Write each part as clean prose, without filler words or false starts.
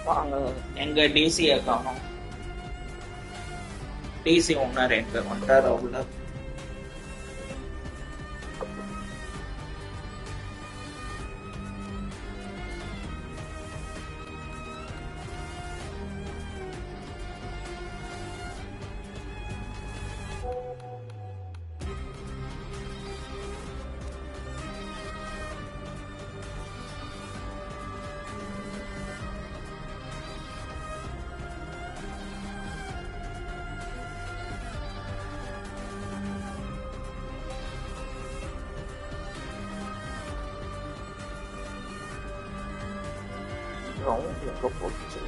வாங்க, எங்க டிசியை காணோம். டிசி ஓனர் எங்க வந்துட்டார்? அவ்வளோ ரவுண்ட் எங்க போச்சு?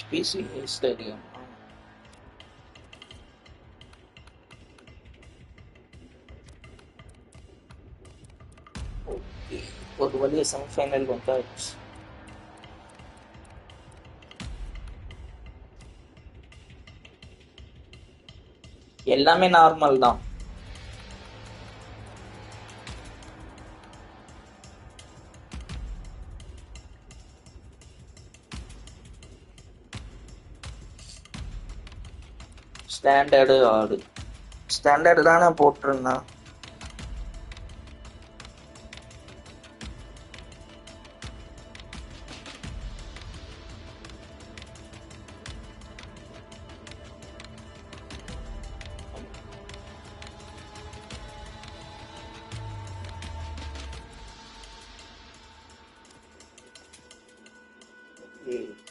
HPC stadium. ஒரு வழியா செமிஃபைனல் வந்தாச்சு. எல்லாமே நார்மல் தான். ஸ்டாண்டர்டு ஆடு, ஸ்டாண்டர்டு தானே போட்டிருந்தான்.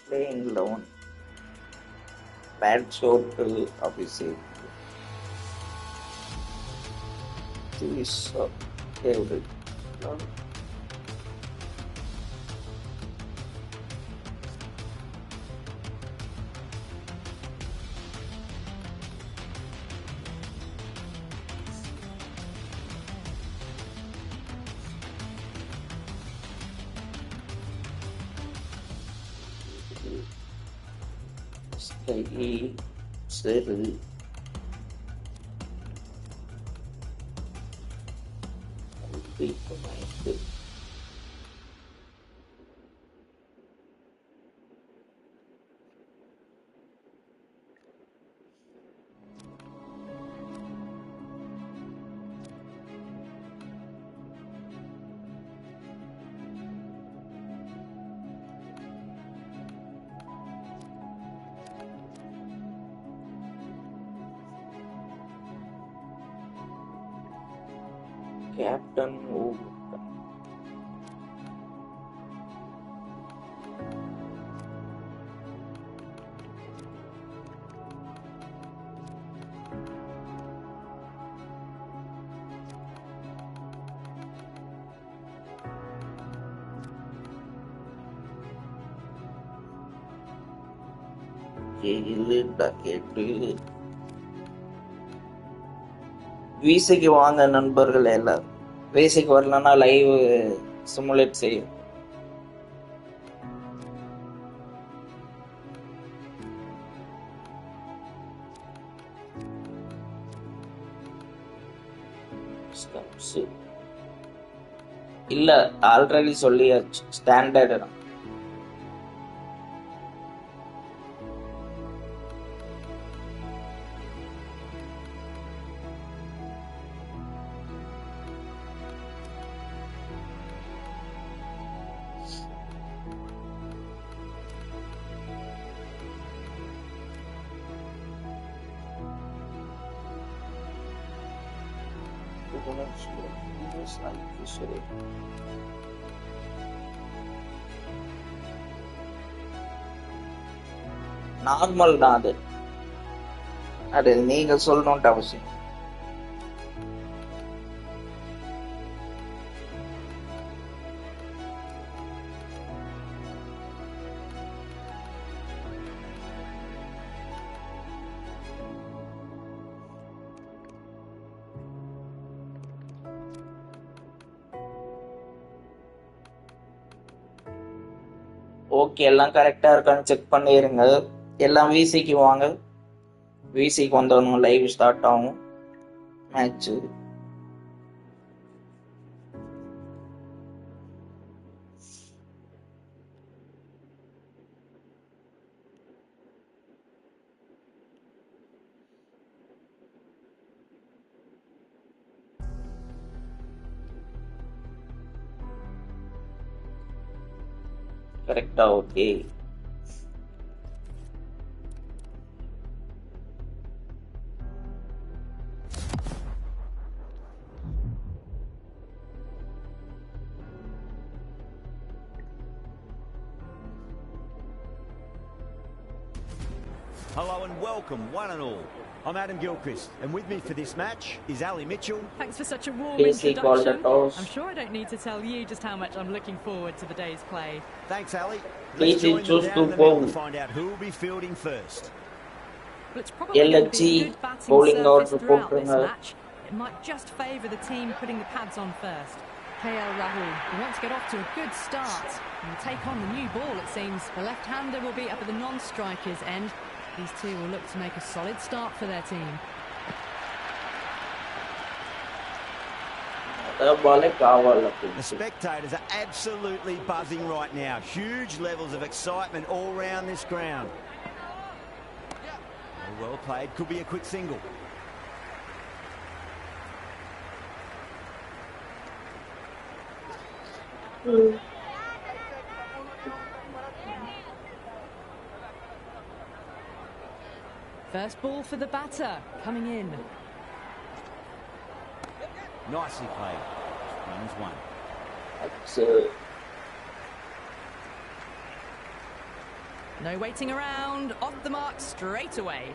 Playing alone. Bad shot to obviously. This favorite. சரி, Captain Wood. கேட்டு விசிக்கு வாங்க நண்பர்கள் எல்லாரும். விசிக்கு வரலன்னா லைவ் சிமுலேட் செய்யும். இல்ல ஆல்ரெடி சொல்லியாச்சு, ஸ்டாண்டர்டு தான். நார்மல் தான் அது. அது நீங்க சொல்லணும்ட்டு அவசியம். ஓகே, எல்லாம் கரெக்டா இருக்கான்னு செக் பண்ணிருங்க. எல்லாம் விசிக்கு வாங்க. விசிக்கு வந்தவனும் லைவ் ஸ்டார்ட் ஆகும் மேட்ச். கரெக்டா? Okay. Hello and welcome, one and all. I'm Adam Gilchrist, and with me for this match is Ali Mitchell. Thanks for such a warm introduction. I'm sure I don't need to tell you just how much I'm looking forward to the day's play. Thanks, Ali. Let's join them down the middle to find out who will be fielding first. Well, it's probably going to be a good batting surface throughout this match. It might just favour the team putting the pads on first. KL Rahul, who want to get off to a good start and take on the new ball, it seems. The left-hander will be up at the non-striker's end. These two will look to make a solid start for their team. The spectators are absolutely buzzing right now. Huge levels of excitement all round this ground. Well played, could be a quick single. First ball for the batter, coming in. Nicely played. Runs one. No waiting around, off the mark straight away.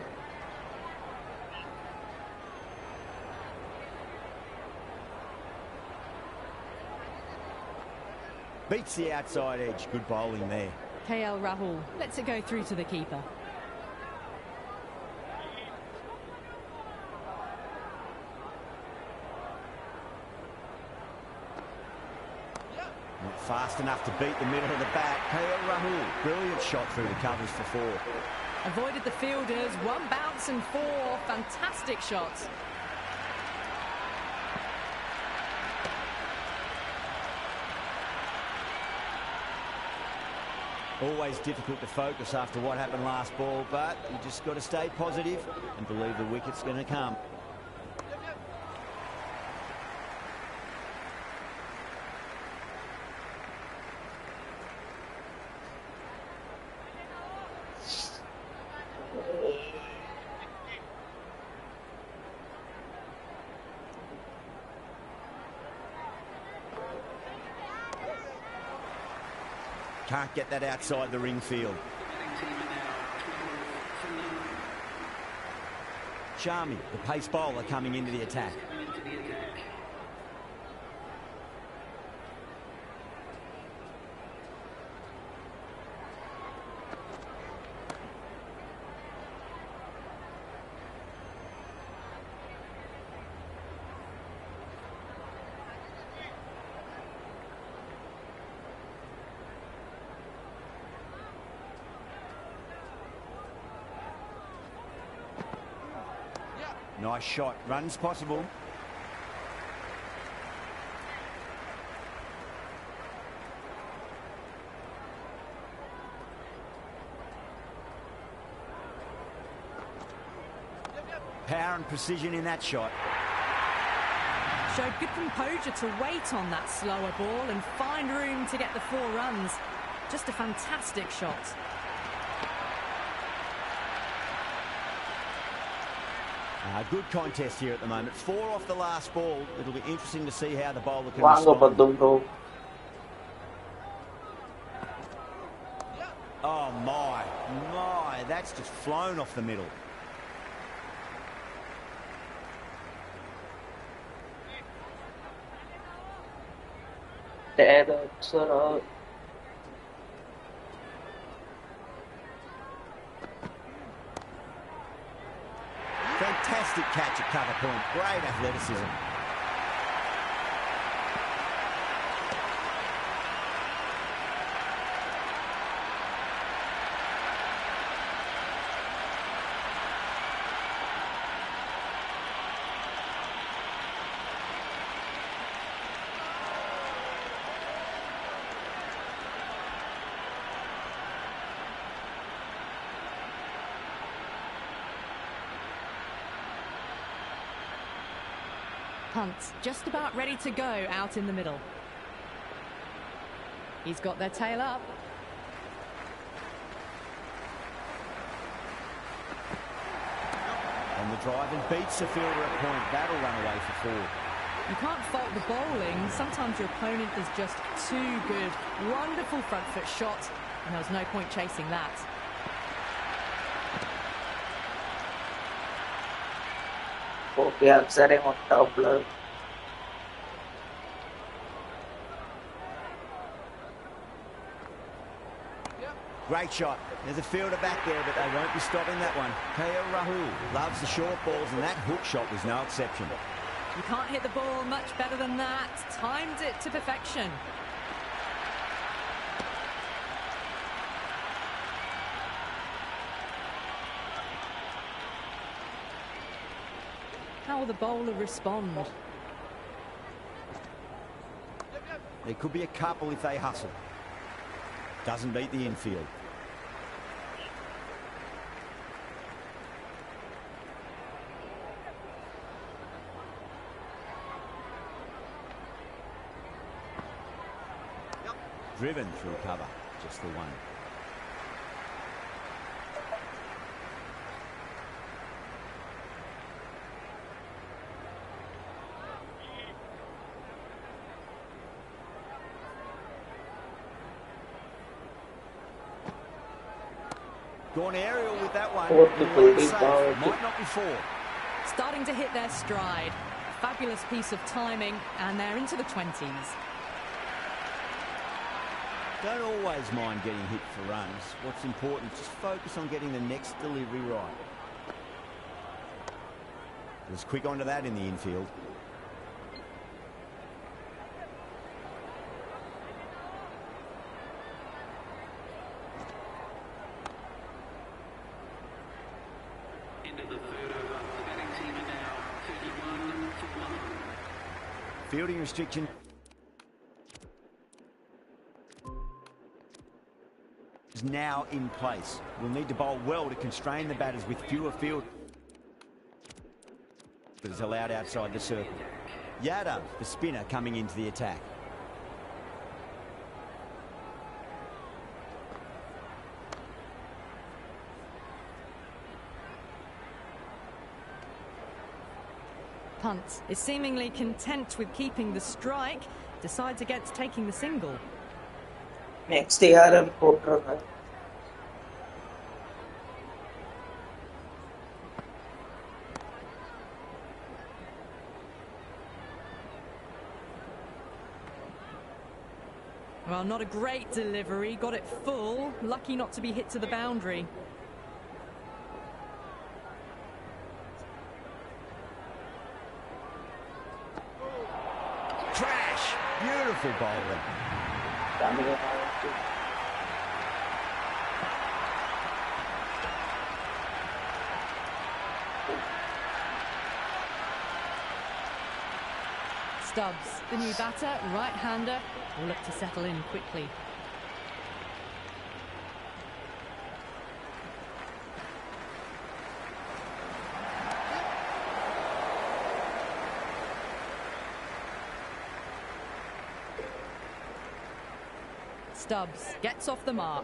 Beats the outside edge, good bowling there. KL Rahul lets it go through to the keeper. Not fast enough to beat the middle of the bat. KL Rahul, brilliant shot through the covers for four. Avoided the fielders, one bounce and four. Fantastic shots. Always difficult to focus after what happened last ball, but you just got to stay positive and believe the wicket's going to come. Can't get that outside the ring field. Sharmi, the pace bowler, coming into the attack. Nice shot. Runs possible. Power and precision in that shot. Showed good composure to wait on that slower ball and find room to get the 4 runs. Just a fantastic shot. Good contest here at the moment. 4 off the last ball. It'll be interesting to see how the bowler can Wanga respond. Padum, bro. Oh my, that's just flown off the middle. Sir. Fantastic catch at cover point. Great athleticism. Punt just about ready to go out in the middle. He's got their tail up. On the drive and beats the fielder at point. That'll run away for 4. You can't fault the bowling. Sometimes your opponent is just too good. Wonderful front foot shot, and there was no point chasing that. Okay, I'm setting on top left. Great shot. There's a fielder back there, but they won't be stopping that one. KL Rahul loves the short balls, and that hook shot was no exception. You can't hit the ball much better than that. Timed it to perfection. How will the bowler respond? There could be a couple if they hustle. Doesn't beat the infield. Driven through cover. Just the one. Gone aerial with that one. Might not be 4. Starting to hit their stride. Fabulous piece of timing, and they're into the 20s. Don't always mind getting hit for runs. What's important, just focus on getting the next delivery right. Was quick onto that in the infield. Fielding restriction. Is now in place. We'll need to bowl well to constrain the batters with fewer field is allowed outside the circle. Yadav, the spinner, coming into the attack. Punt is seemingly content with keeping the strike, decides against taking the single. Next ARM போட்டுருங்க. Well, not a great delivery, got it full, lucky not to be hit to the boundary. Crash! Beautiful bowling. Stubbs, the new batter, right-hander, will look to settle in quickly. Stubbs gets off the mark.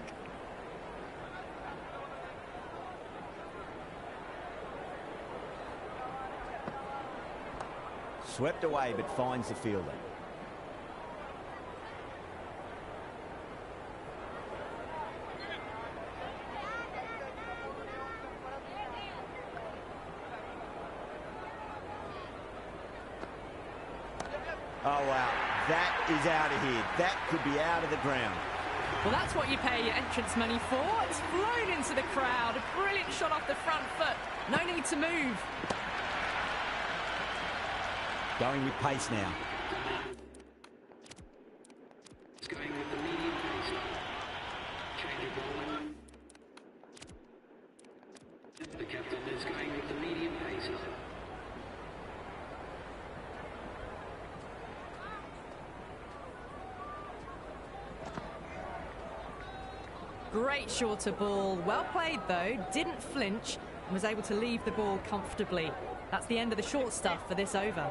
Swept away but finds the fielder. Oh wow, that is out of here. That could be out of the ground. Well, that's what you pay your entrance money for. It's flown into the crowd. A brilliant shot off the front foot. No need to move. Going with pace now. It's going with the medium pace. Change of ball. The captain is going with the medium pace. Great shorter ball. Well played, though. Didn't flinch and was able to leave the ball comfortably. That's the end of the short stuff for this over.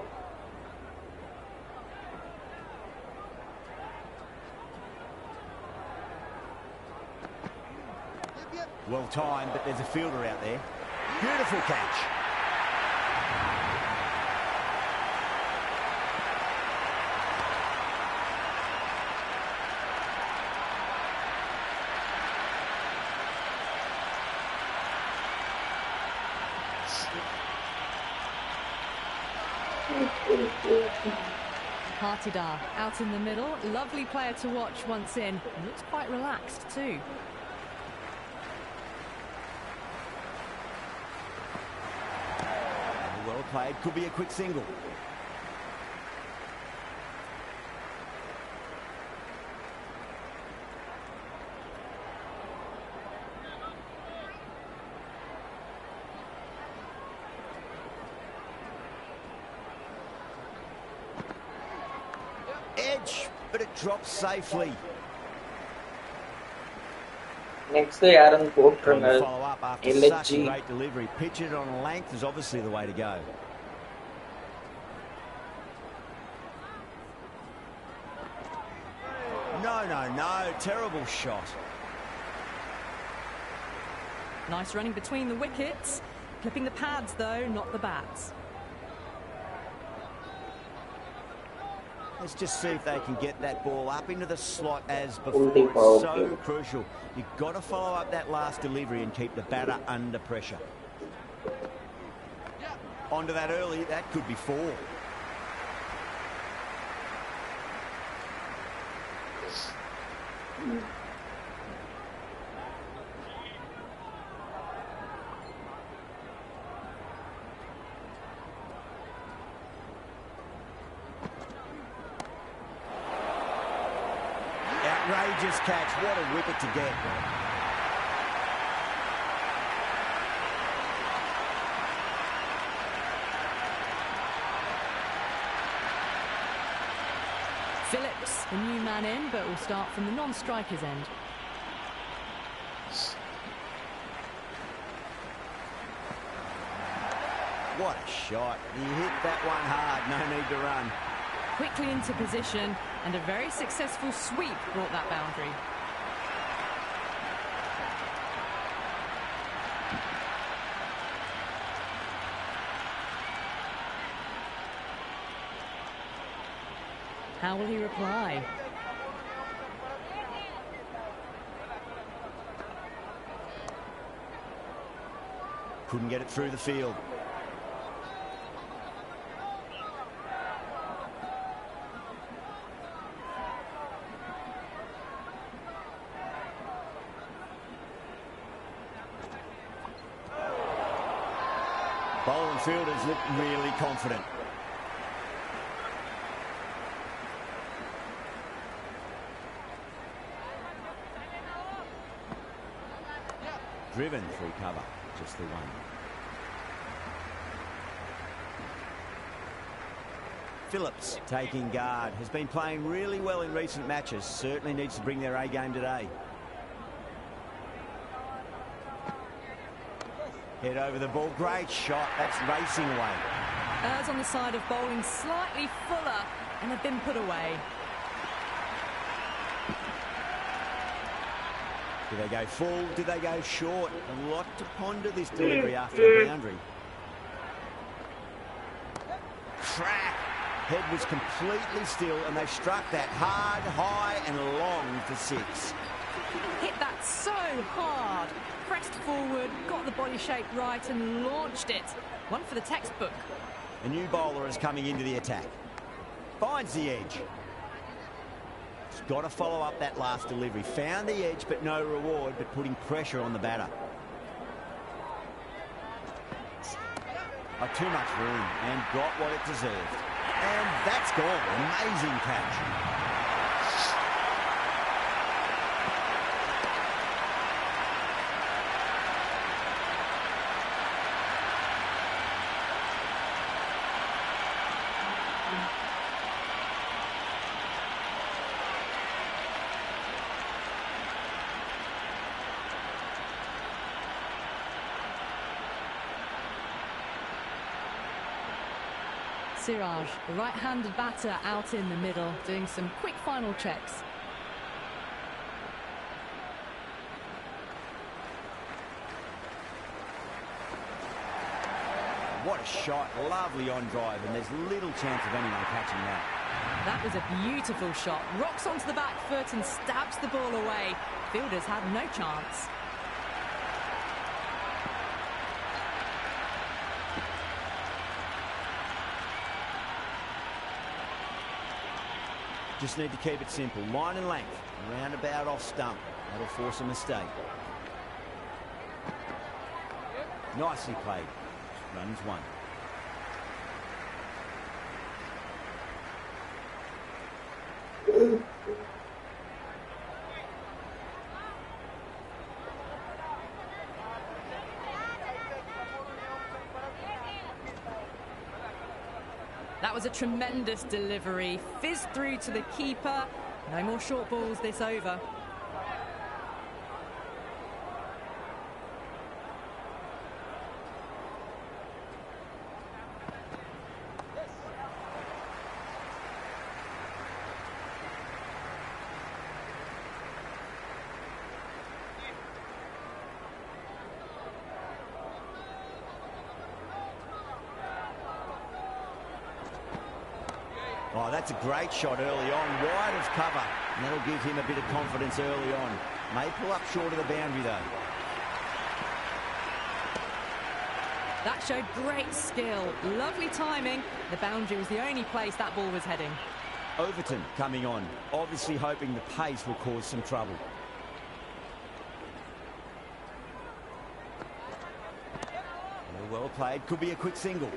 Well timed, but there's a fielder out there. Beautiful catch. Partidar out in the middle. Lovely player to watch once in. Looks quite relaxed too. Well played. Could be a quick single. Edge, but it drops safely. Next யாரும் போட்டுருங்க. Follow up after such a great delivery. Pitch it on length is obviously the way to go. No. Terrible shot. Nice running between the wickets. Clipping the pads, though, not the bats. Let's just see if they can get that ball up into the slot as before. It's so crucial. You've got to follow up that last delivery and keep the batter under pressure. Onto that early, that could be 4. Outrageous catch. What a wicket to get. Phillips, the new man in, but will start from the non-striker's end. What a shot. He hit that one hard. No need to run. Quickly into position, and a very successful sweep brought that boundary. How will he reply? Couldn't get it through the field. Bowling fielders look really confident. Driven through cover, just the one. Phillips taking guard. Has been playing really well in recent matches. Certainly needs to bring their A game today. Head over the ball. Great shot. That's racing away. Errs on the side of bowling slightly fuller and have been put away. Did they go full? Did they go short? A lot to ponder this delivery after the boundary. Track. Head was completely still and they struck that hard, high and long for 6. Hit that so hard. Pressed forward, got the body shape right and launched it. One for the textbook. A new bowler is coming into the attack. Finds the edge. He's got to follow up that last delivery. Found the edge but no reward, but putting pressure on the batter. Oh, too much room and got what it deserved. And that's gone. Amazing catch. Siraj, the right-handed batter, out in the middle, doing some quick final checks. What a shot. Lovely on drive, and there's little chance of anyone catching that. That was a beautiful shot. Rocks onto the back foot and stabs the ball away. Fielders had no chance. Just need to keep it simple. Line and length. Roundabout off stump. That'll force a mistake. Nicely played. Runs 1. That was a tremendous delivery. Fizzed through to the keeper. No more short balls this over. Oh, that's a great shot early on, wide of cover, and that'll give him a bit of confidence early on. May pull up short of the boundary though. That showed great skill, lovely timing. The boundary was the only place that ball was heading. Overton coming on, obviously hoping the pace will cause some trouble. Well played, could be a quick single.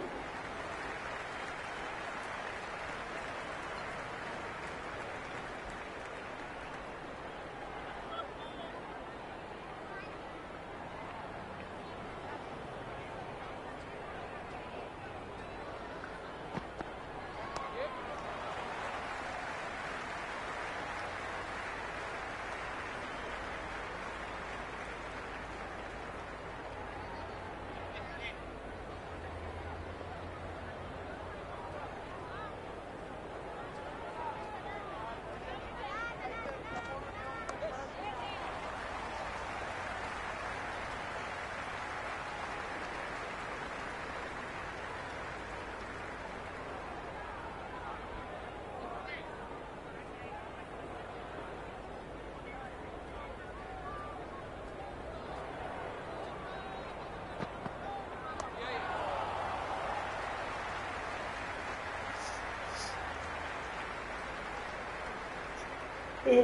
Oh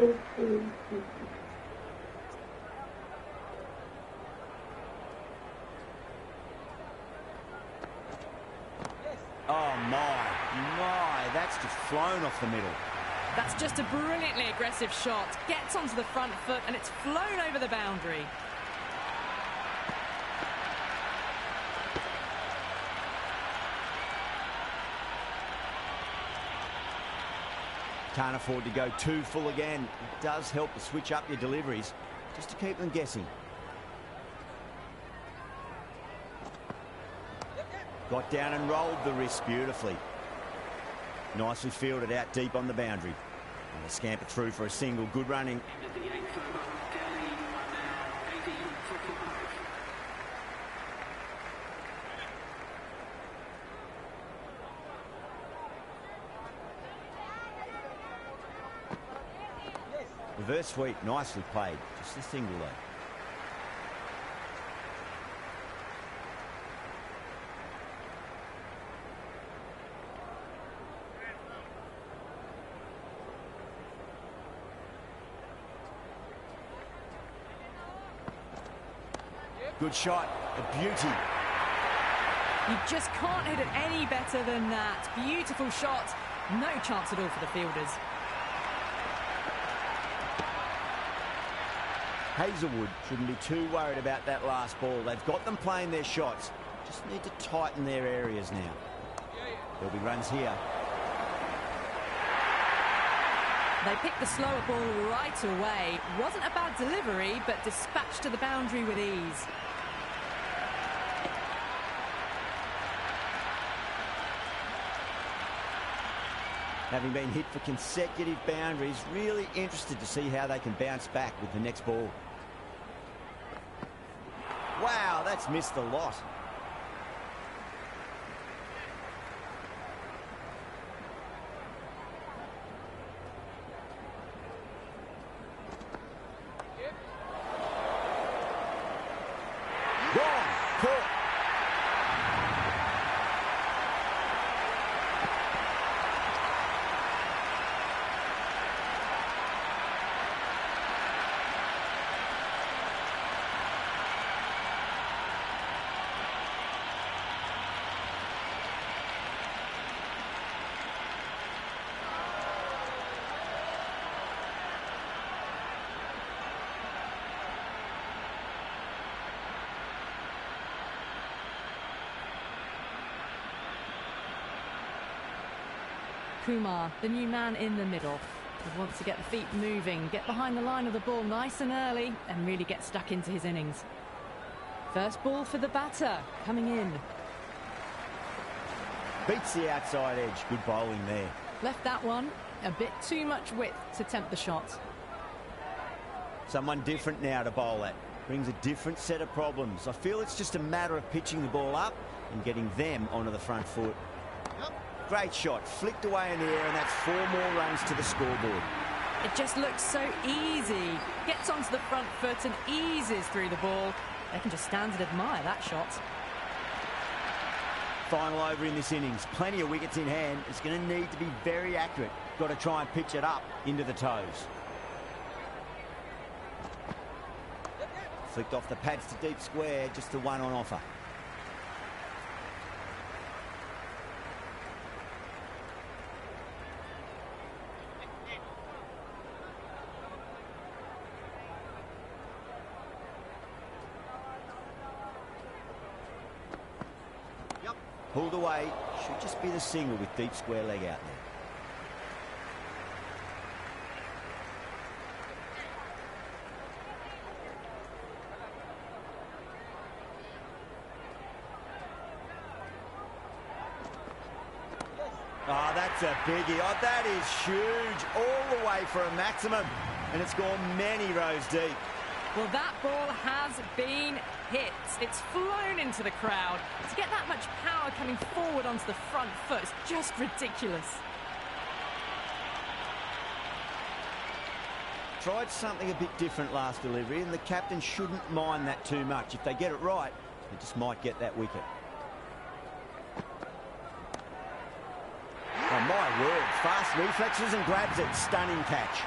my, that's just flown off the middle. That's just a brilliantly aggressive shot. Gets onto the front foot and it's flown over the boundary. Can't afford to go too full again. It does help to switch up your deliveries, just to keep them guessing. Got down and rolled the wrist beautifully. Nicely fielded out deep on the boundary. And they scamper through for a single. Good running. Into the 8th over. Delhi are now 18 for 5. Reverse sweep, nicely played. Just a single though. Good shot, a beauty. You just can't hit it any better than that. Beautiful shot. No chance at all for the fielders. Hazelwood shouldn't be too worried about that last ball. They've got them playing their shots. Just need to tighten their areas now. There'll be runs here. They picked the slower ball right away. Wasn't a bad delivery, but dispatched to the boundary with ease. Having been hit for consecutive boundaries, really interested to see how they can bounce back with the next ball. Wow, that's missed a lot. Gone, caught. Kumar, the new man in the middle. He wants to get the feet moving, get behind the line of the ball nice and early, and really get stuck into his innings. First ball for the batter, coming in. Beats the outside edge. Good bowling there. Left that one, a bit too much width to tempt the shot. Someone different now to bowl at. Brings a different set of problems. I feel it's just a matter of pitching the ball up and getting them onto the front foot. Great shot, flicked away in the air, and that's 4 more runs to the scoreboard. It just looks so easy. Gets onto the front foot and eases through the ball. They can just stand and admire that shot. Final over in this innings. Plenty of wickets in hand. It's going to need to be very accurate. Got to try and pitch it up into the toes. Flicked off the pads to deep square, just the one on offer. Pulled away, should just be the single with deep square leg out there. Oh, that's a biggie. Oh, that is huge. All the way for a maximum. And it's gone many rows deep. Well, that ball has been hit. It's flown into the crowd. To get that much power coming forward onto the front foot is just ridiculous. Tried something a bit different last delivery, and the captain shouldn't mind that too much. If they get it right, they just might get that wicket. Oh, my word. Fast reflexes and grabs it. Stunning catch.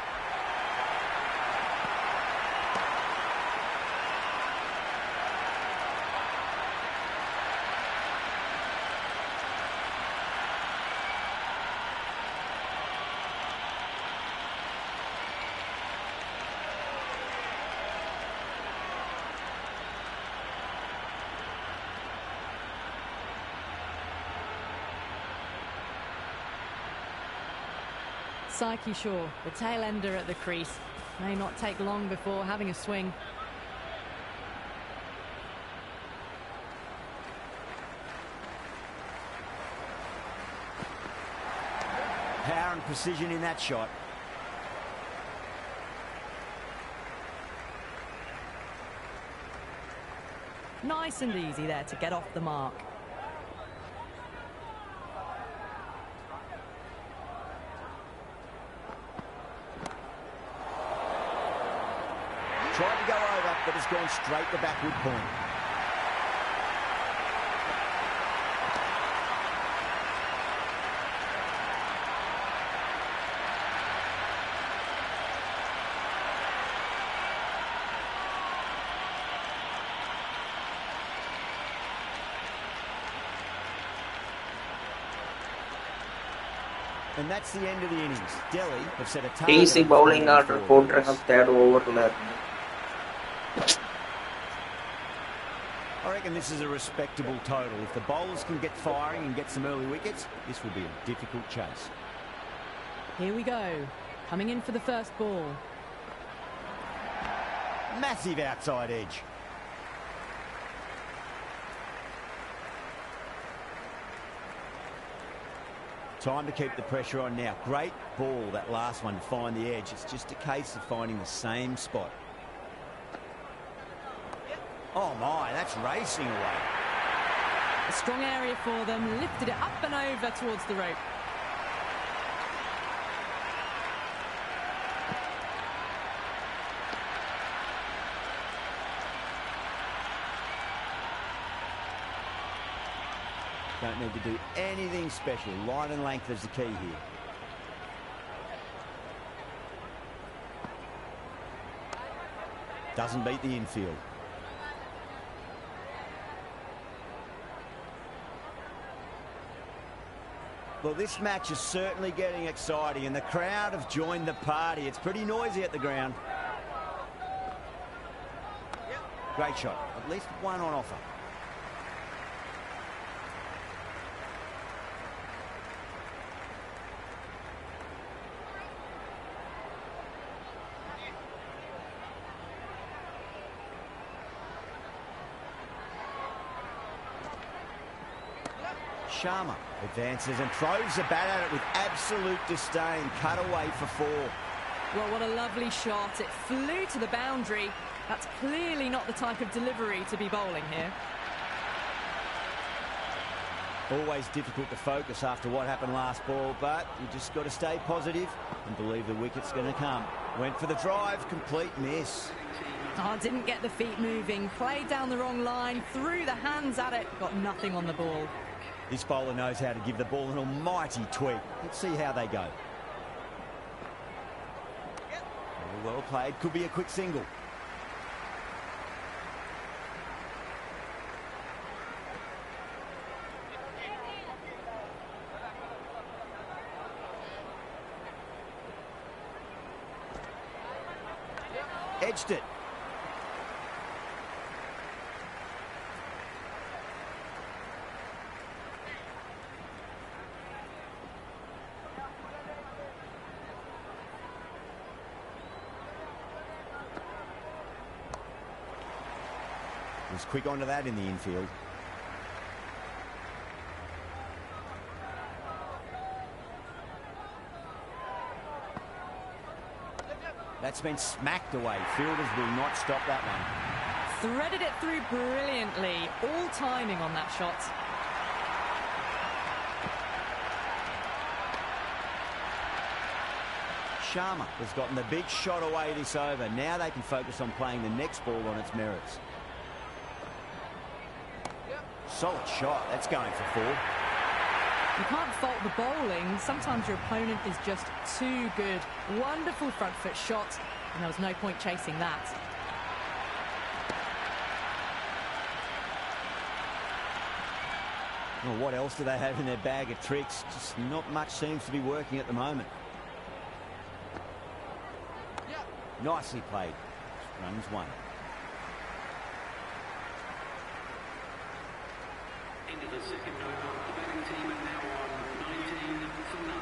Psyche Shaw, the tail ender at the crease. May not take long before having a swing. Power and precision in that shot. Nice and easy there to get off the mark. Tried to go over, but it's gone straight to backward point. And that's the end of the innings. Delhi have set a target. Easy bowling order போட்டுருங்க third overல. I reckon this is a respectable total. If the bowlers can get firing and get some early wickets, this will be a difficult chase. Here we go. Coming in for the first ball. Massive outside edge. Time to keep the pressure on now. Great ball, that last one, to find the edge. It's just a case of finding the same spot. Oh my, that's racing away. A strong area for them, lifted it up and over towards the rope. Don't need to do anything special. Line and length is the key here. Doesn't beat the infield. Well, this match is certainly getting exciting, and the crowd have joined the party. It's pretty noisy at the ground. Great shot. At least one on offer. Sharma advances and throws the bat at it with absolute disdain. Cut away for 4. Well, what a lovely shot. It flew to the boundary. That's clearly not the type of delivery to be bowling here. Always difficult to focus after what happened last ball, but you just got to stay positive and believe the wicket's going to come. Went for the drive, complete miss. Oh, didn't get the feet moving. Played down the wrong line, threw the hands at it, got nothing on the ball. This bowler knows how to give the ball an almighty tweak. Let's see how they go. Very well played. Could be a quick single. Edged it. Was quick onto that in the infield. That's been smacked away. Fielders will not stop that one. Threaded it through brilliantly. All timing on that shot. Sharma has gotten the big shot away this over. Now they can focus on playing the next ball on its merits. Solid shot. That's going for 4. You can't fault the bowling. Sometimes your opponent is just too good. Wonderful front foot shot, and there was no point chasing that. Well, what else do they have in their bag of tricks? Just not much seems to be working at the moment. Nicely played. Runs 1. Into the second over, the batting team are now on 19 for 9.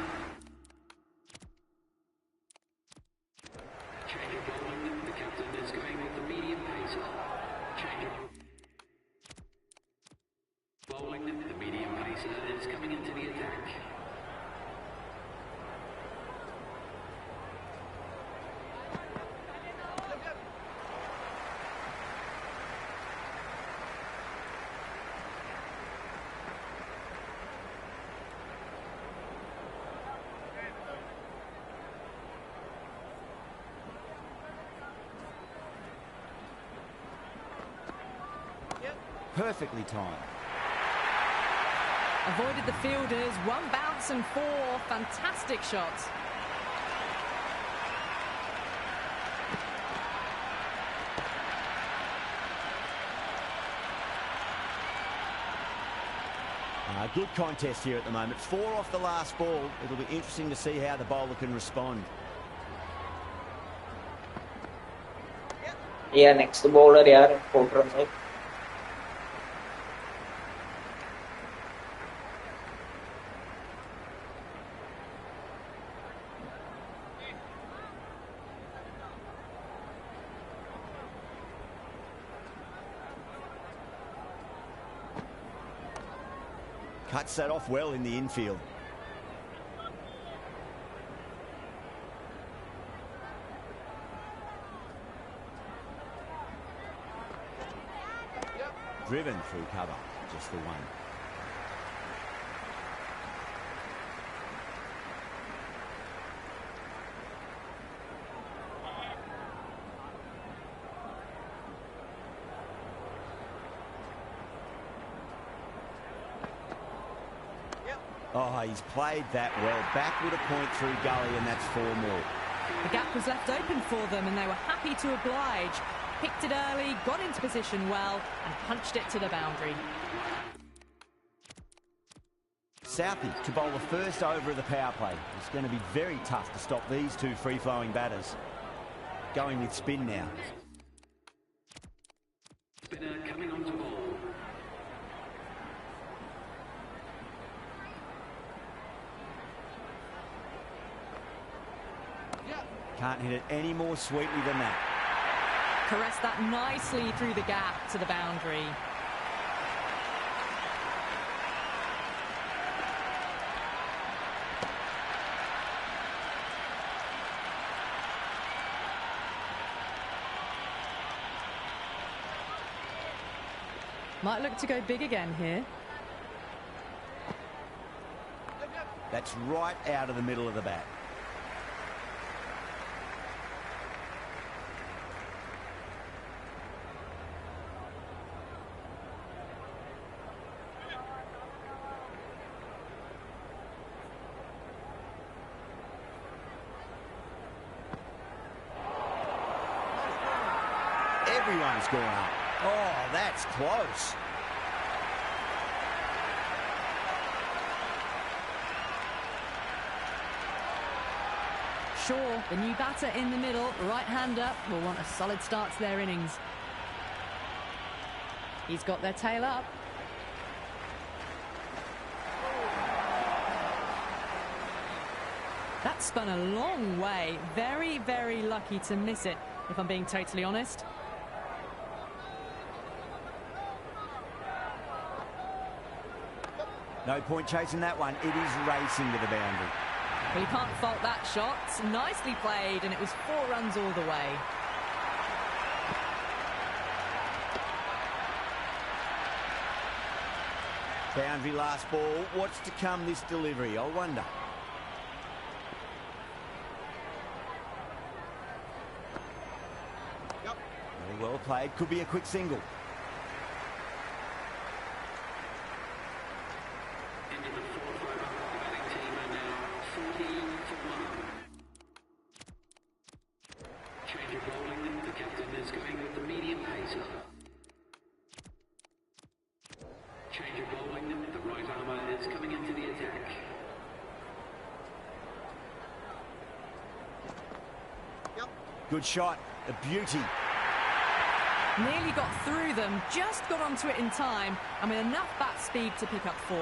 captain is going with the medium pacer. Change of bowling. The medium pacer is coming into the attack. Perfectly timed. Avoided the fielders, one bounce and 4. Fantastic shots. Good contest here at the moment. 4 off the last ball. It'll be interesting to see how the bowler can respond. Yeah, next bowler yaar போட்றங்க. Cuts that off well in the infield. Driven through cover, just the one. Oh, he's played that well. Backward a point through gully, and that's 4 more. The gap was left open for them, and they were happy to oblige. Picked it early, got into position well, and punched it to the boundary. Southey to bowl the first over of the power play. It's going to be very tough to stop these 2 free-flowing batters. Going with spin now. Spinner coming on to bowl. Can't hit it any more sweetly than that. Caressed that nicely through the gap to the boundary. Might look to go big again here. That's right out of the middle of the bat. Everyone's gone up. Oh, that's close. Shaw, the new batter in the middle, right-hander, will want a solid start to their innings. He's got their tail up. That spun a long way. Very, very lucky to miss it, if I'm being totally honest. No point chasing that one. It is racing to the boundary. Well, you can't fault that shot. Nicely played, and it was 4 runs all the way. Boundary last ball. What's to come this delivery, I wonder. Very well played. Could be a quick single. Into the 4th over. The batting team are now 14 for 1. Change of bowling. The captain is going with the medium pacer. Change of bowling. The right armour is coming into the attack. Good shot. A beauty. Nearly got through them, just got onto it in time, and with enough bat speed to pick up 4.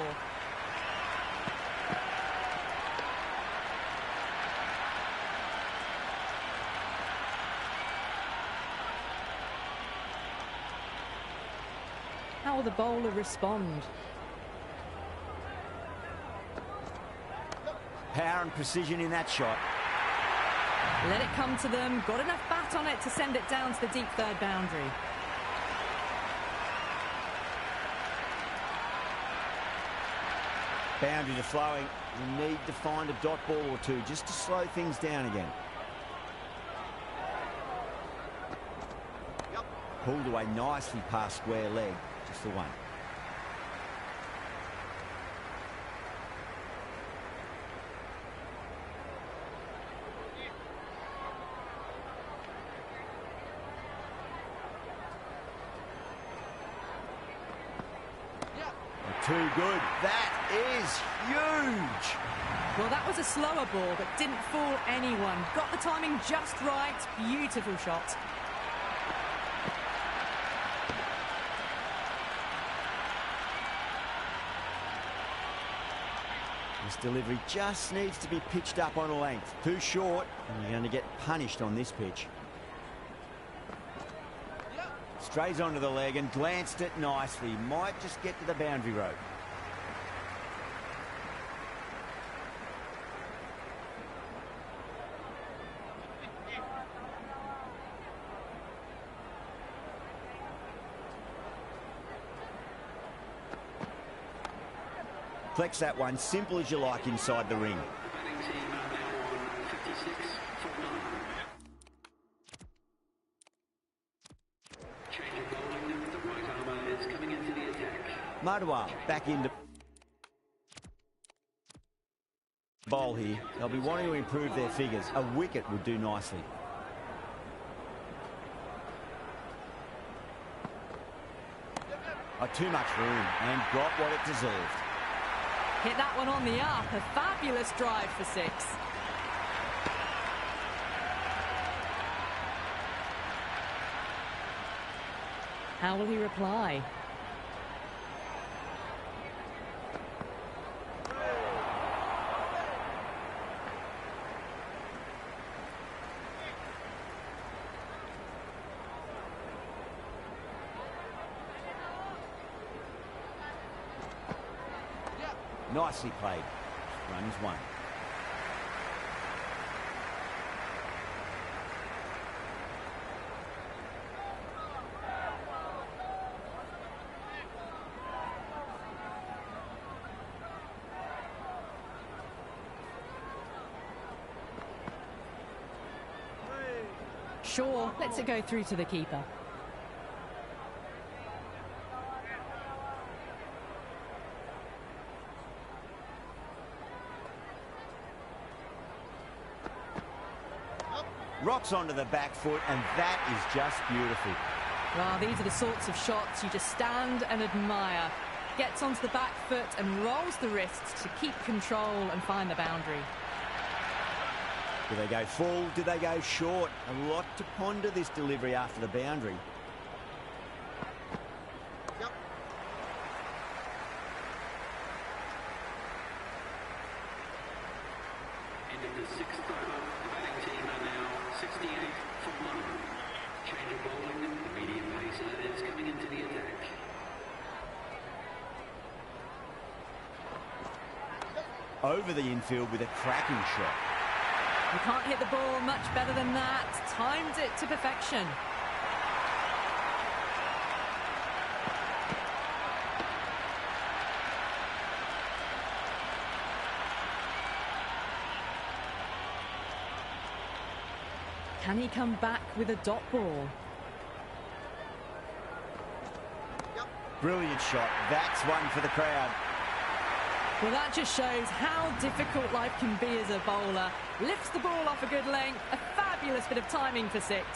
How will the bowler respond? Power and precision in that shot. Let it come to them. Got enough bat on it to send it down to the deep third boundary. Boundaries are flowing. You need to find a dot ball or two just to slow things down again. Pulled away nicely past square leg. Just the one. Too good. That is huge. Well, that was a slower ball, but didn't fool anyone. Got the timing just right. Beautiful shot. This delivery just needs to be pitched up on a length. Too short, and you're going to get punished on this pitch. Strays onto the leg and glanced it nicely. Might just get to the boundary rope. Flex that one, simple as you like inside the ring. Batting team are now on 56 for 9. Change of bowling. The right armour is coming into the attack. Madhwal back into bowl here. They'll be wanting to improve their figures. A wicket would do nicely. Too much room and got what it deserved. Hit that one on the up. A fabulous drive for 6. How will he reply? Nicely played. Runs 1. Shaw lets it go through to the keeper. Rocks onto the back foot, and that is just beautiful. Well, these are the sorts of shots you just stand and admire. Gets onto the back foot and rolls the wrists to keep control and find the boundary. Do they go full? Do they go short? A lot to ponder this delivery after the boundary. End of the 6th over. The batting team are now 68 for 1. Change of bowling. The medium pacer is coming into the attack. Over the infield with a cracking shot. You can't hit the ball much better than that. Timed it to perfection. Can he come back with a dot ball? Brilliant shot. That's one for the crowd. Well, that just shows how difficult life can be as a bowler. Lifts the ball off a good length. A fabulous bit of timing for 6.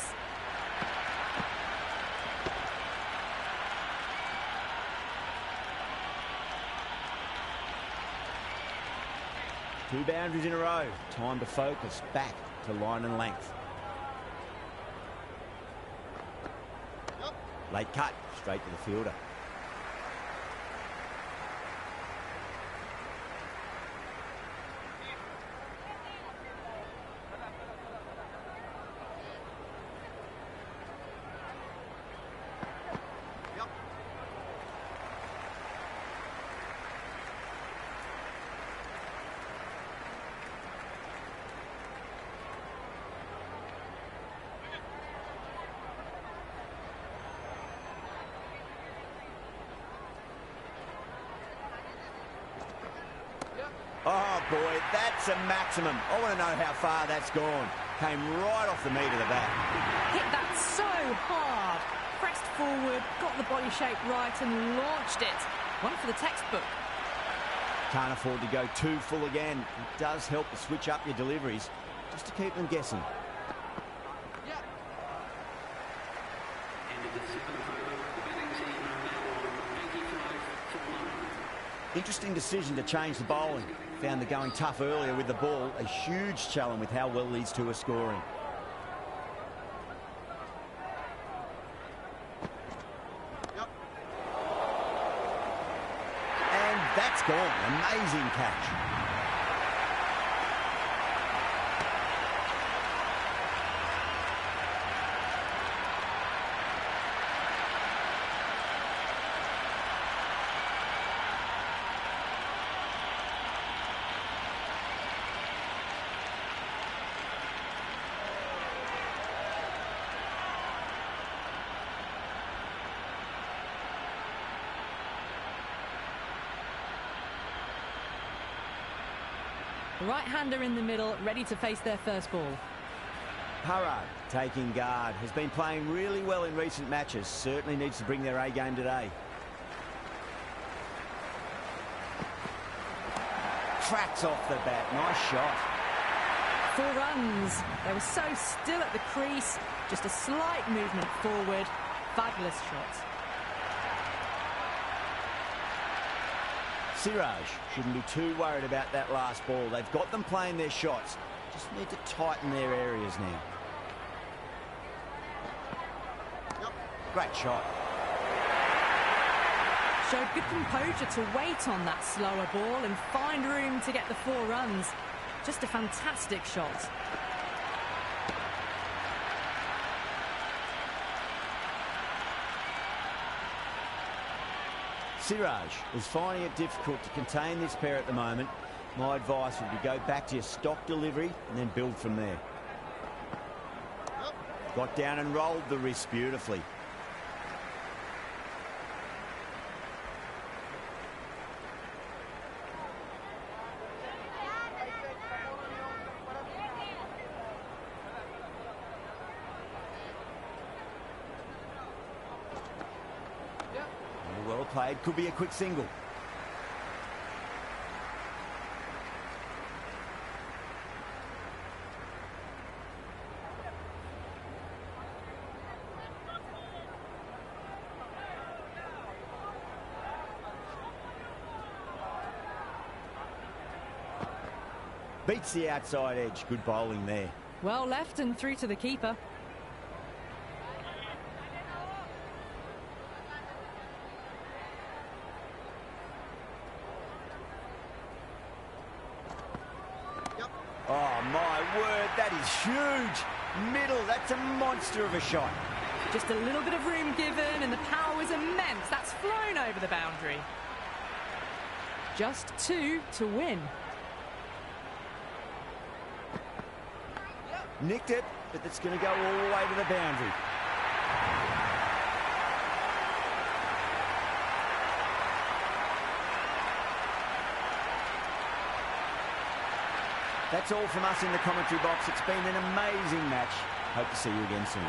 Two boundaries in a row. Time to focus. Back to line and length. Late cut. Straight to the fielder. Oh, boy, that's a maximum. I want to know how far that's gone. Came right off the meat of the bat. Hit that so hard. Pressed forward, got the body shape right and launched it. One for the textbook. Can't afford to go too full again. It does help to switch up your deliveries, just to keep them guessing. End of the 7th over. The batting team are now on 85 for 1. Interesting decision to change the bowling. Found the going tough earlier with the ball. A huge challenge with how well these two are scoring. And that's gone. Amazing catch. The right-hander in the middle, ready to face their first ball. Parag taking guard. Has been playing really well in recent matches. Certainly needs to bring their A game today. Cracks off the bat. Nice shot. 4 runs. They were so still at the crease. Just a slight movement forward. Fabulous shot. Siraj shouldn't be too worried about that last ball. They've got them playing their shots. Just need to tighten their areas now. Great shot. Showed good composure to wait on that slower ball and find room to get the 4 runs. Just a fantastic shot. Siraj is finding it difficult to contain this pair at the moment. My advice would be go back to your stock delivery and then build from there. Got down and rolled the wrist beautifully. Well played, could be a quick single. Beats the outside edge, good bowling there. Well left and through to the keeper. Oh, my word, that is huge. Middle, that's a monster of a shot. Just a little bit of room given and the power was immense. That's flown over the boundary. Just 2 to win. Nicked it, but that's going to go all the way to the boundary. That's all from us in the commentary box. It's been an amazing match. Hope to see you again soon.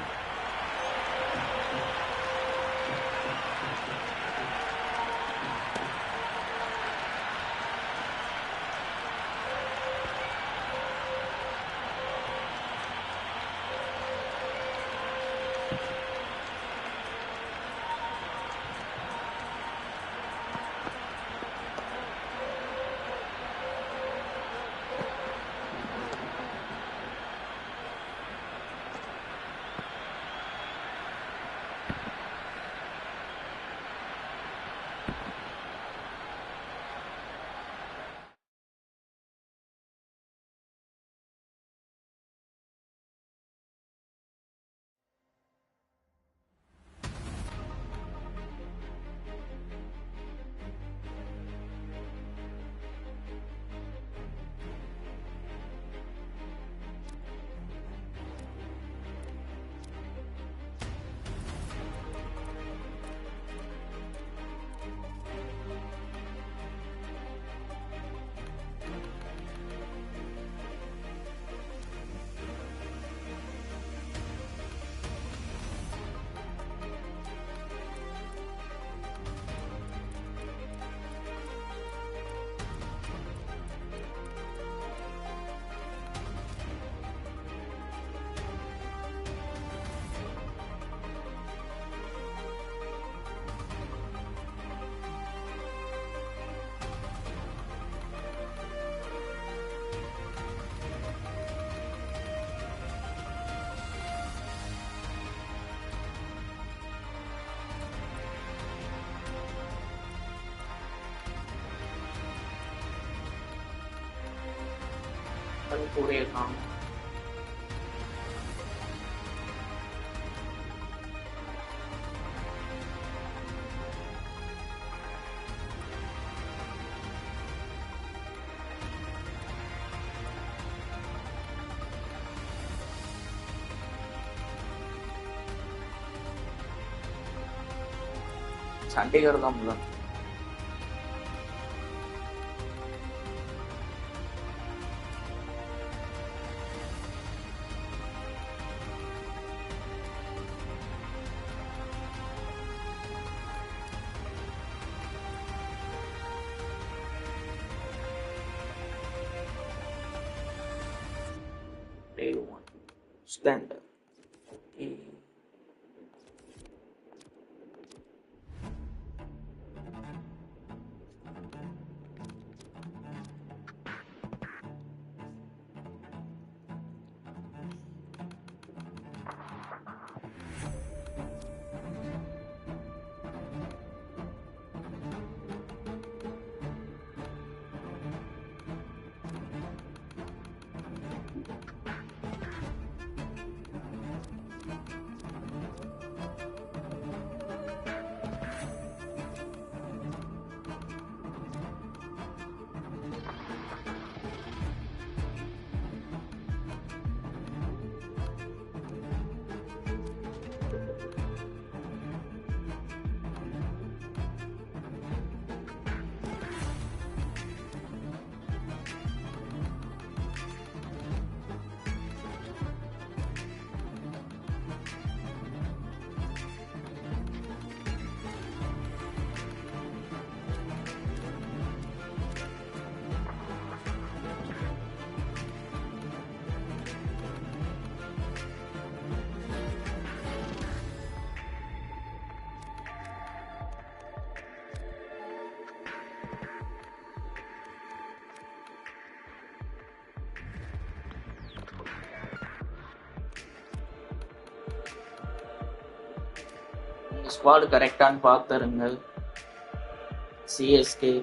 கூடிய காணும். சண்டிகர் தான் முதல். Day 1 standard. Okay. Squad கரெக்டான்னு பார்த்துருங்க. CSK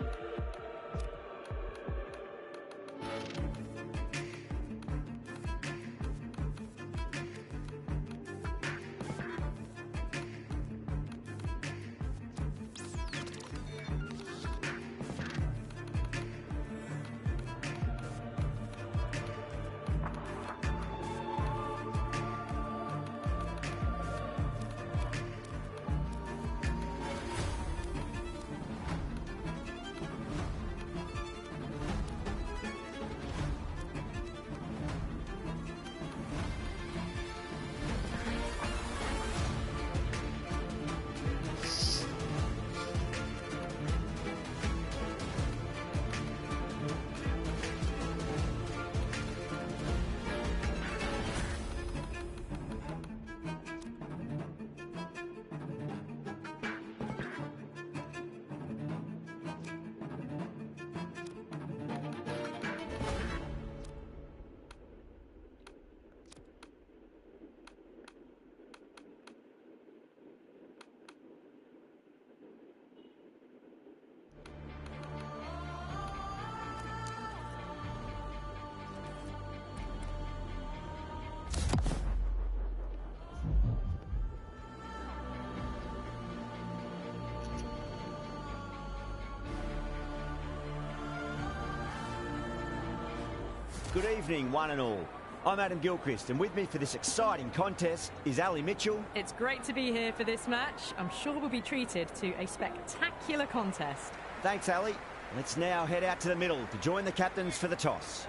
Good evening, one and all. I'm Adam Gilchrist, and with me for this exciting contest is Ali Mitchell. It's great to be here for this match. I'm sure we'll be treated to a spectacular contest. Thanks, Ali. Let's now head out to the middle to join the captains for the toss.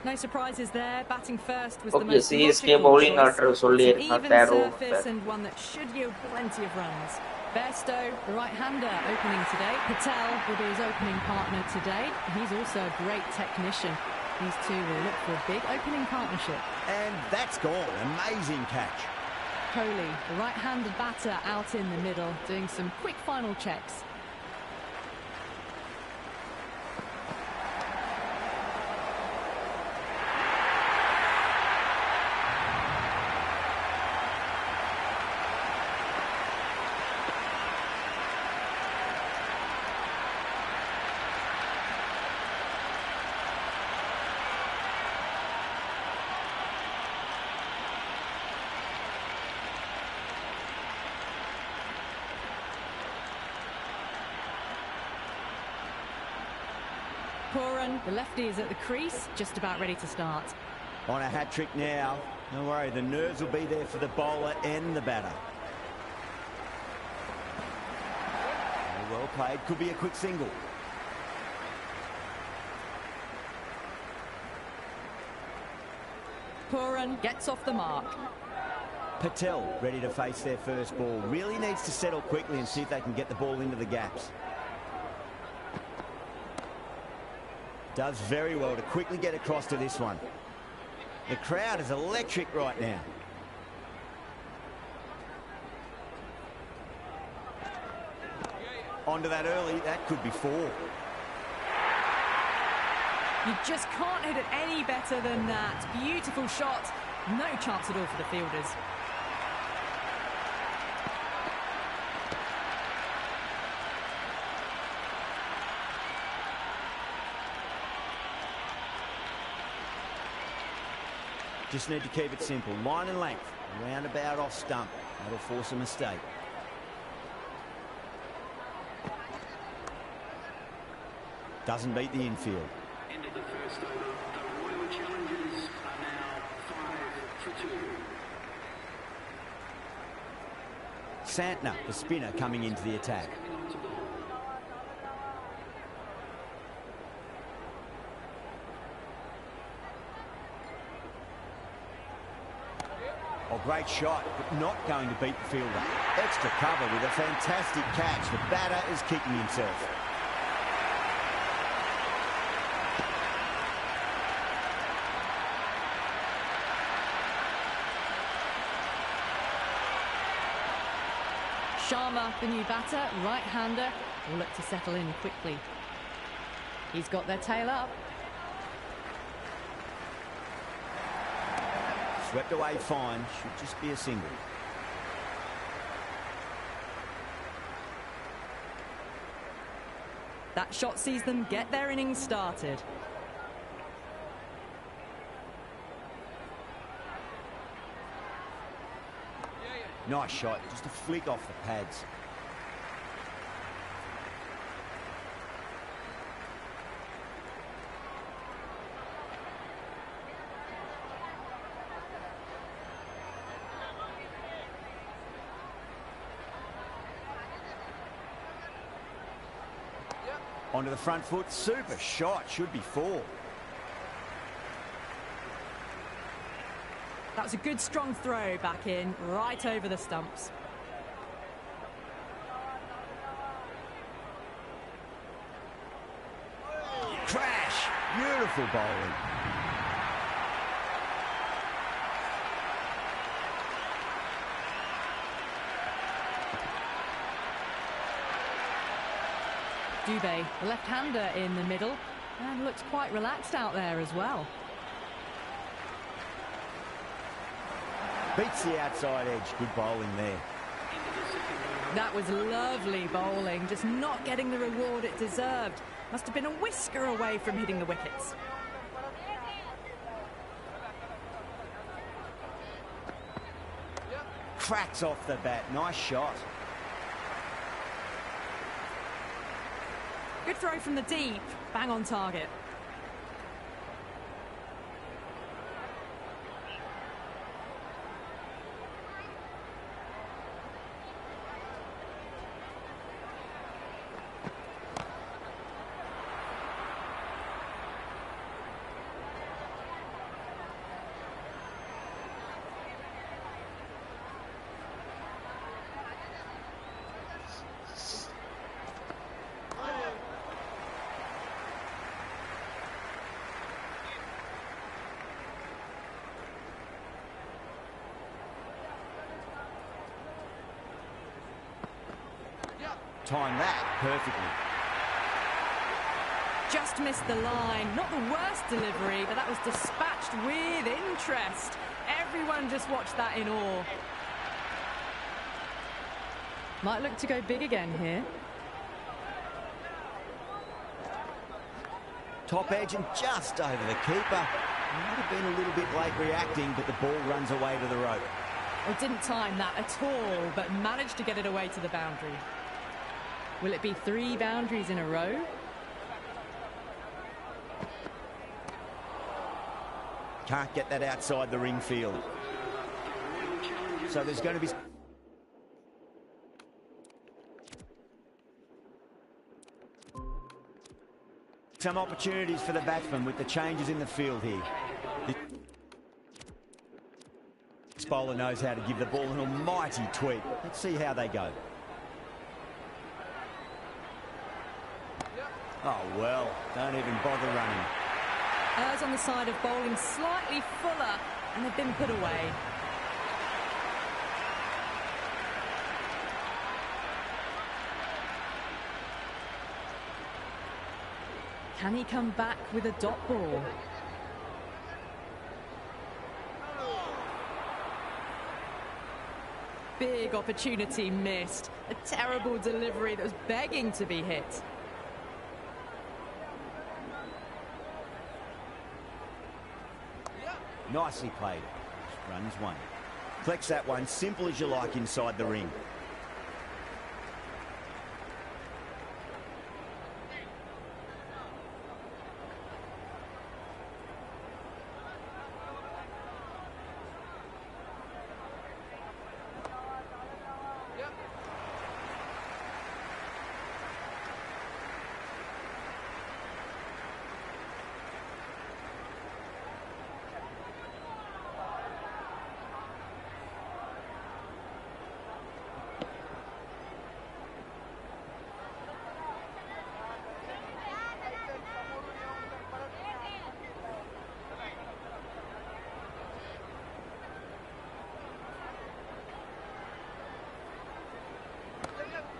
No surprises there. Batting first was the Okay, most CSK logical bowling choice. order It's an சொல்லியிருக்காங்க. even Thero surface and one that should yield plenty of runs. Bairstow, the right-hander, opening today. Patel will be his opening partner today. He's also a great technician. These two will look for a big opening partnership. And that's gone. Amazing catch. Kohli, the right-handed batter, out in the middle, doing some quick final checks. Pooran, the lefty, is at the crease, just about ready to start. On a hat-trick now. Don't worry, the nerves will be there for the bowler and the batter. Oh, well played. Could be a quick single. Pooran gets off the mark. Patel ready to face their first ball. Really needs to settle quickly and see if they can get the ball into the gaps. Does very well to quickly get across to this one. The crowd is electric right now. Onto that early, that could be 4. You just can't hit it any better than that. Beautiful shot. No chance at all for the fielders. Just need to keep it simple. Line and length. Roundabout off stump. That'll force a mistake. Doesn't beat the infield. End of the first over. The Royal Challengers are now 5 for 2. Santner, the spinner, coming into the attack. Coming on to bowl. Oh, great shot, but not going to beat the fielder. Extra cover with a fantastic catch. The batter is kicking himself. Sharma, the new batter, right-hander, will look to settle in quickly. He's got their tail up. Swept away fine, should just be a single. That shot sees them get their innings started. Nice shot, just a flick off the pads. Onto the front foot, super shot, should be 4. That was a good strong throw back in, right over the stumps. Crash! Beautiful bowling. Dubé, the left-hander in the middle, and looks quite relaxed out there as well. Beats the outside edge, good bowling there. That was lovely bowling, just not getting the reward it deserved. Must have been a whisker away from hitting the wickets. Cracks off the bat, nice shot. Good throw from the deep, bang on target. Timed that perfectly. Just missed the line. Not the worst delivery, but that was dispatched with interest. Everyone just watched that in awe. Might look to go big again here. Top edge and just over the keeper. Might have been a little bit late reacting, but the ball runs away to the rope. Well, didn't time that at all, but managed to get it away to the boundary. Will it be 3 boundaries in a row? Can't get that outside the ring field. So there's going to be some opportunities for the batsman with the changes in the field here. This bowler knows how to give the ball an almighty tweak. Let's see how they go. Oh, well, don't even bother running. Errs on the side of bowling slightly fuller, and they've been put away. Can he come back with a dot ball? Big opportunity missed. A terrible delivery that was begging to be hit. Nicely played. Runs one. Collects that one, simple as you like inside the ring.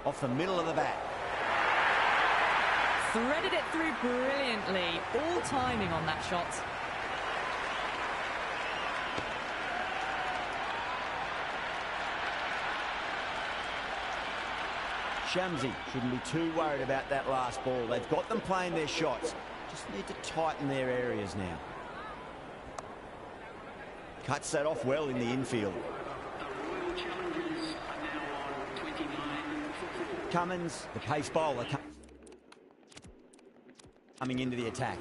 Off the middle of the bat. Threaded it through brilliantly. All timing on that shot. Shamsi shouldn't be too worried about that last ball. They've got them playing their shots. Just need to tighten their areas now. Cuts that off well in the infield. Cummins, the pace bowler, coming into the attack.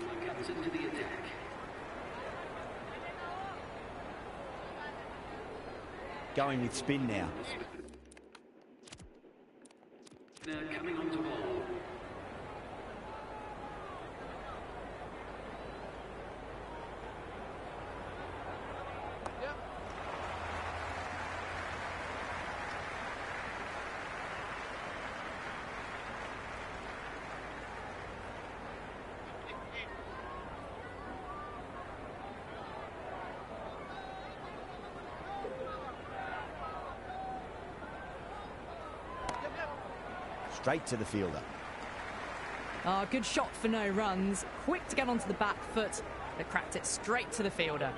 Going with spin now. Coming on to bowl. Straight to the fielder. Ah, good shot for no runs. Quick to get onto the back foot. They cracked it straight to the fielder.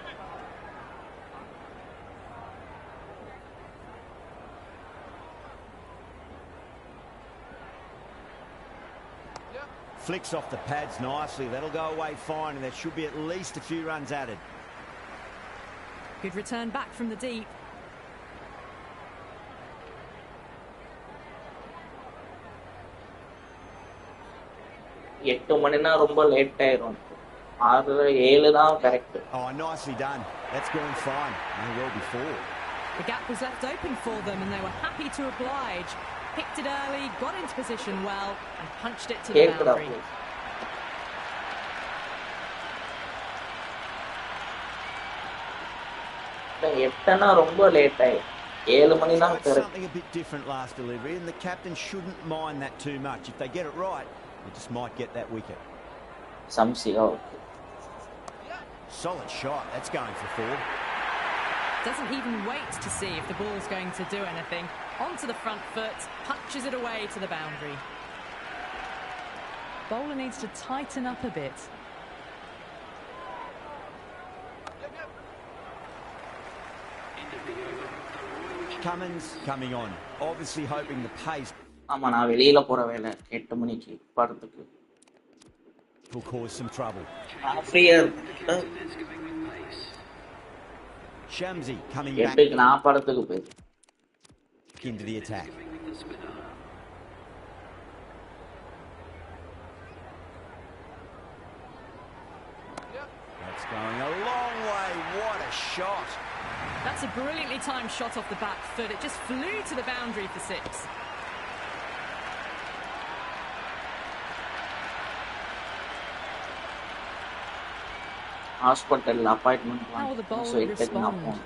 Flicks off the pads nicely. That'll go away fine, and there should be at least a few runs added. Good return back from the deep. எட்டு மணினா ரொம்ப late ஆயிரும். 6-7 தான் correct. Oh, nicely done. That's going fine. May well before. The gap was left open for them and they were happy to oblige. Picked it early, got into position well and punched it to the boundary. எட்டனா ரொம்ப late ஆயிரும். 7 மணி தான் correct. Something a bit different last delivery, and the captain shouldn't mind that too much. If they get it right, they just might get that wicket. Samsi, okay. Solid shot. That's going for 4. Doesn't even wait to see if the ball's going to do anything. Onto the front foot, punches it away to the boundary. Bowler needs to tighten up a bit. Cummins coming on, obviously hoping the pace ஆமா நான் வெளியில போற வேலை 8 மணிக்கு படத்துக்கு. will cause some trouble. ஃப்ரீயா Shamsi coming back நான் படத்துக்கு போய் into the attack. That's going a long way shot. That's a brilliantly timed shot off the back foot. It just flew to the boundary for 6. Hospital appointment How will the so bowler it taken up respond? on.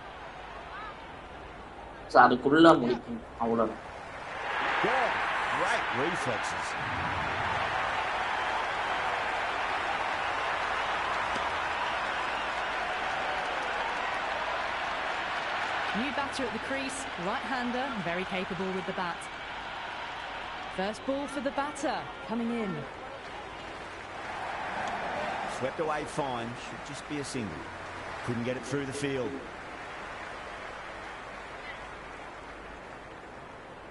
So அதுக்குள்ள முடிக்கும் அவ்வளவுதான். God, great reflexes. New batter at the crease, right-hander, very capable with the bat. First ball for the batter, coming in. Swept away fine, should just be a single. Couldn't get it through the field.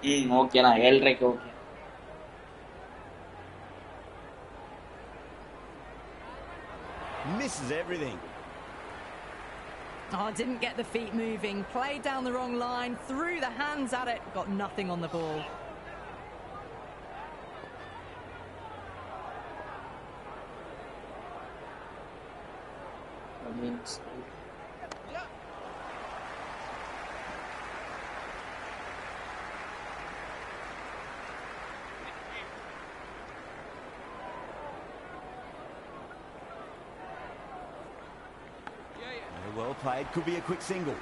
Okay na 7 okay. Misses everything. Oh, didn't get the feet moving, played down the wrong line, threw the hands at it, got nothing on the ball. That means Well played, could be a quick single.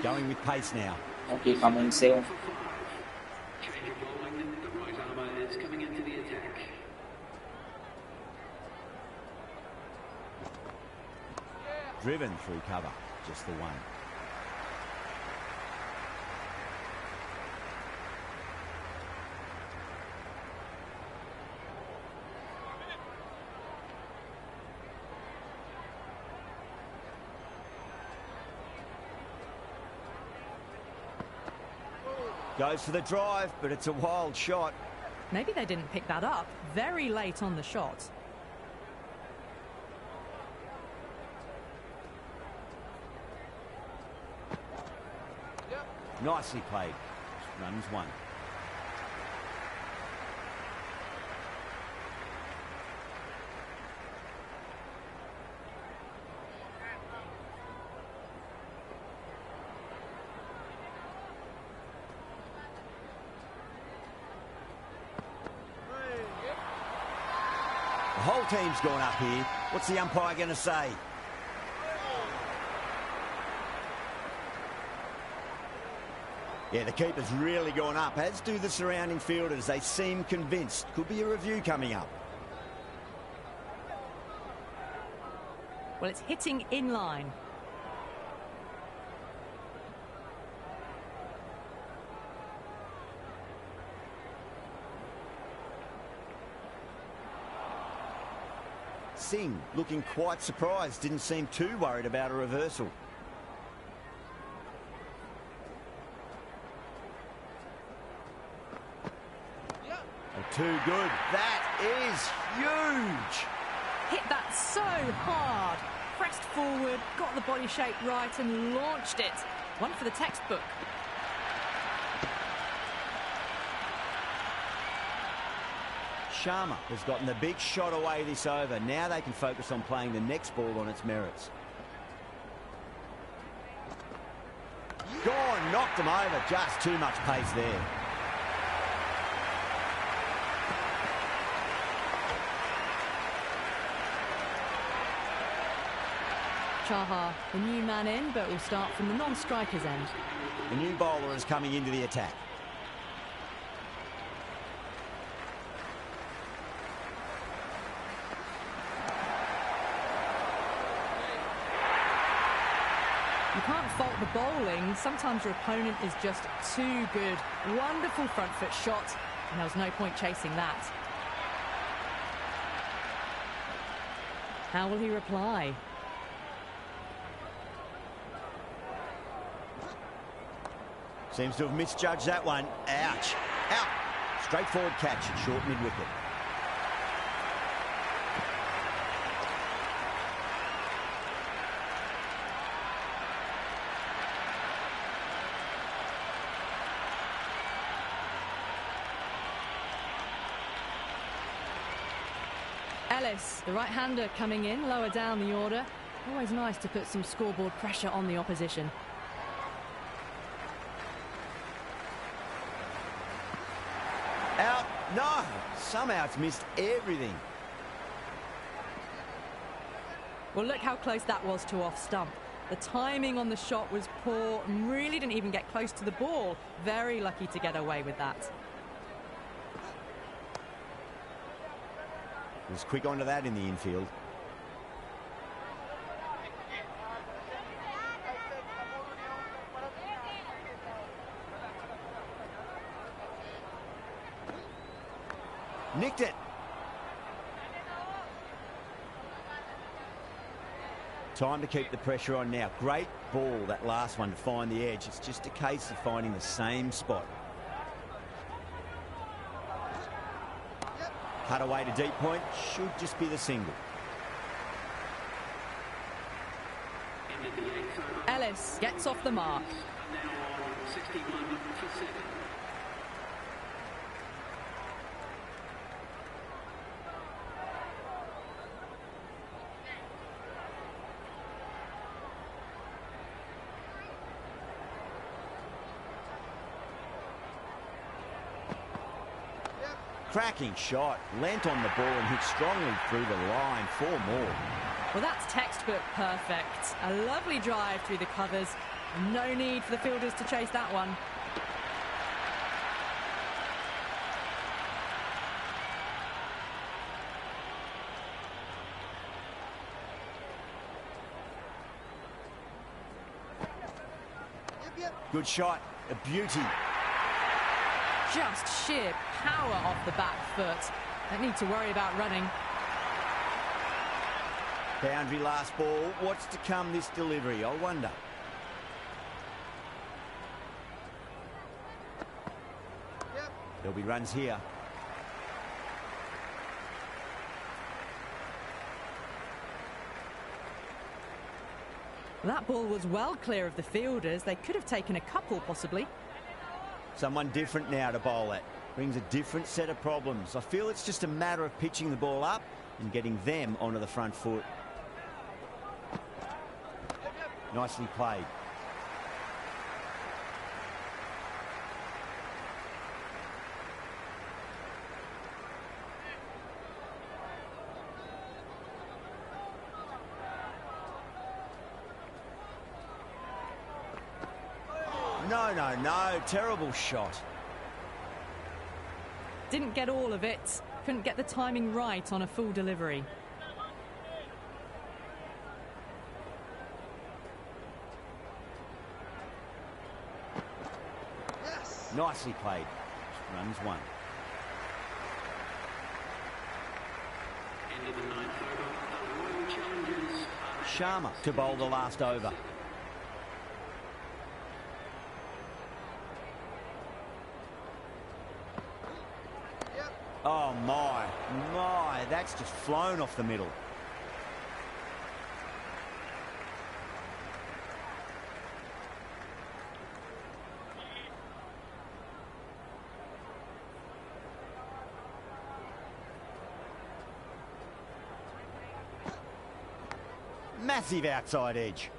Going with pace now. okay, coming save. Change of bowling. The right armour is coming into the attack. Driven through cover, just the one. Goes for the drive, but it's a wild shot. Maybe they didn't pick that up. Very late on the shot. Nicely played. Runs one. The whole team's gone up here. What's the umpire going to say? Yeah, the keeper's really gone up, as do the surrounding fielders. They seem convinced. Could be a review coming up. Well, it's hitting in line. Singh looking quite surprised. Didn't seem too worried about a reversal. Too good. That is huge. Hit that so hard. Pressed forward, got the body shape right and launched it. One for the textbook. Sharma has gotten the big shot away this over. Now they can focus on playing the next ball on its merits. Gone, knocked them over. Just too much pace there. Chahar, the new man in, but will start from the non-striker's end. The new bowler is coming into the attack. You can't fault the bowling. Sometimes your opponent is just too good. Wonderful front foot shot, and there was no point chasing that. How will he reply? Seems to have misjudged that one. Ouch. Out. Straightforward catch at short mid-wicket. Ellis, the right-hander coming in, lower down the order. Always nice to put some scoreboard pressure on the opposition. Out. No. Somehow it's missed everything. Well, look how close that was to off stump. The timing on the shot was poor and really didn't even get close to the ball. Very lucky to get away with that. Was quick onto that in the infield. Nicked it. Time to keep the pressure on now. Great ball, that last one, to find the edge. It's just a case of finding the same spot. Cut away to deep point. Should just be the single. Ellis gets off the mark. Now on 61 for 7. Cracking shot. Lent on the ball and hit strongly through the line. 4 more. Well, that's textbook perfect. A lovely drive through the covers. No need for the fielders to chase that one. Good shot. A beauty. Just sheer power off the back foot. Don't need to worry about running. Boundary last ball. What's to come this delivery, I wonder. There'll be runs here. That ball was well clear of the fielders. They could have taken a couple, possibly. Someone different now to bowl at. Brings a different set of problems. I feel it's just a matter of pitching the ball up and getting them onto the front foot. Nicely played. No. Terrible shot. Didn't get all of it. Couldn't get the timing right on a full delivery. Yes. Nicely played. Runs 1. End of the 9th over. The Royal Challengers Sharma to bowl the last over. Oh, my, that's just flown off the middle. Massive outside edge.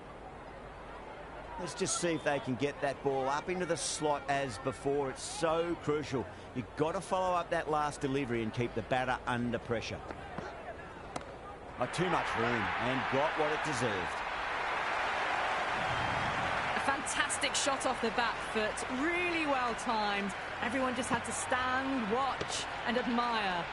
Let's just see if they can get that ball up into the slot as before. It's so crucial. You've got to follow up that last delivery and keep the batter under pressure. Not too much room, and got what it deserved. A fantastic shot off the back foot. Really well timed. Everyone just had to stand, watch and admire.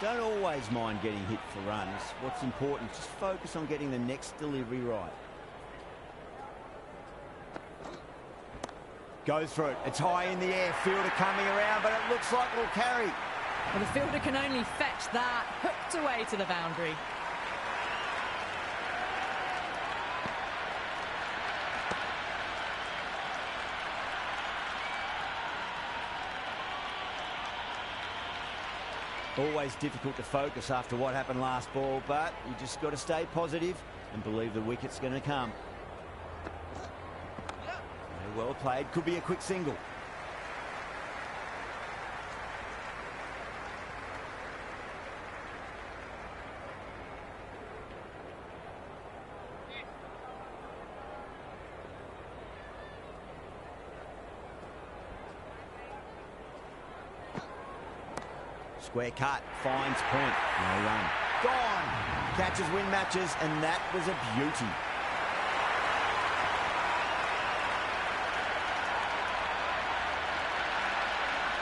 Don't always mind getting hit for runs. What's important is just focus on getting the next delivery right. Goes for it. It's high in the air. Fielder coming around, but it looks like it'll carry. Well, the fielder can only fetch that. Hooked away to the boundary. Always difficult to focus after what happened last ball, but you just got to stay positive and believe the wicket's going to come. Well played. Could be a quick single. Square cut, finds point, no run. Gone! Catches win matches, and that was a beauty.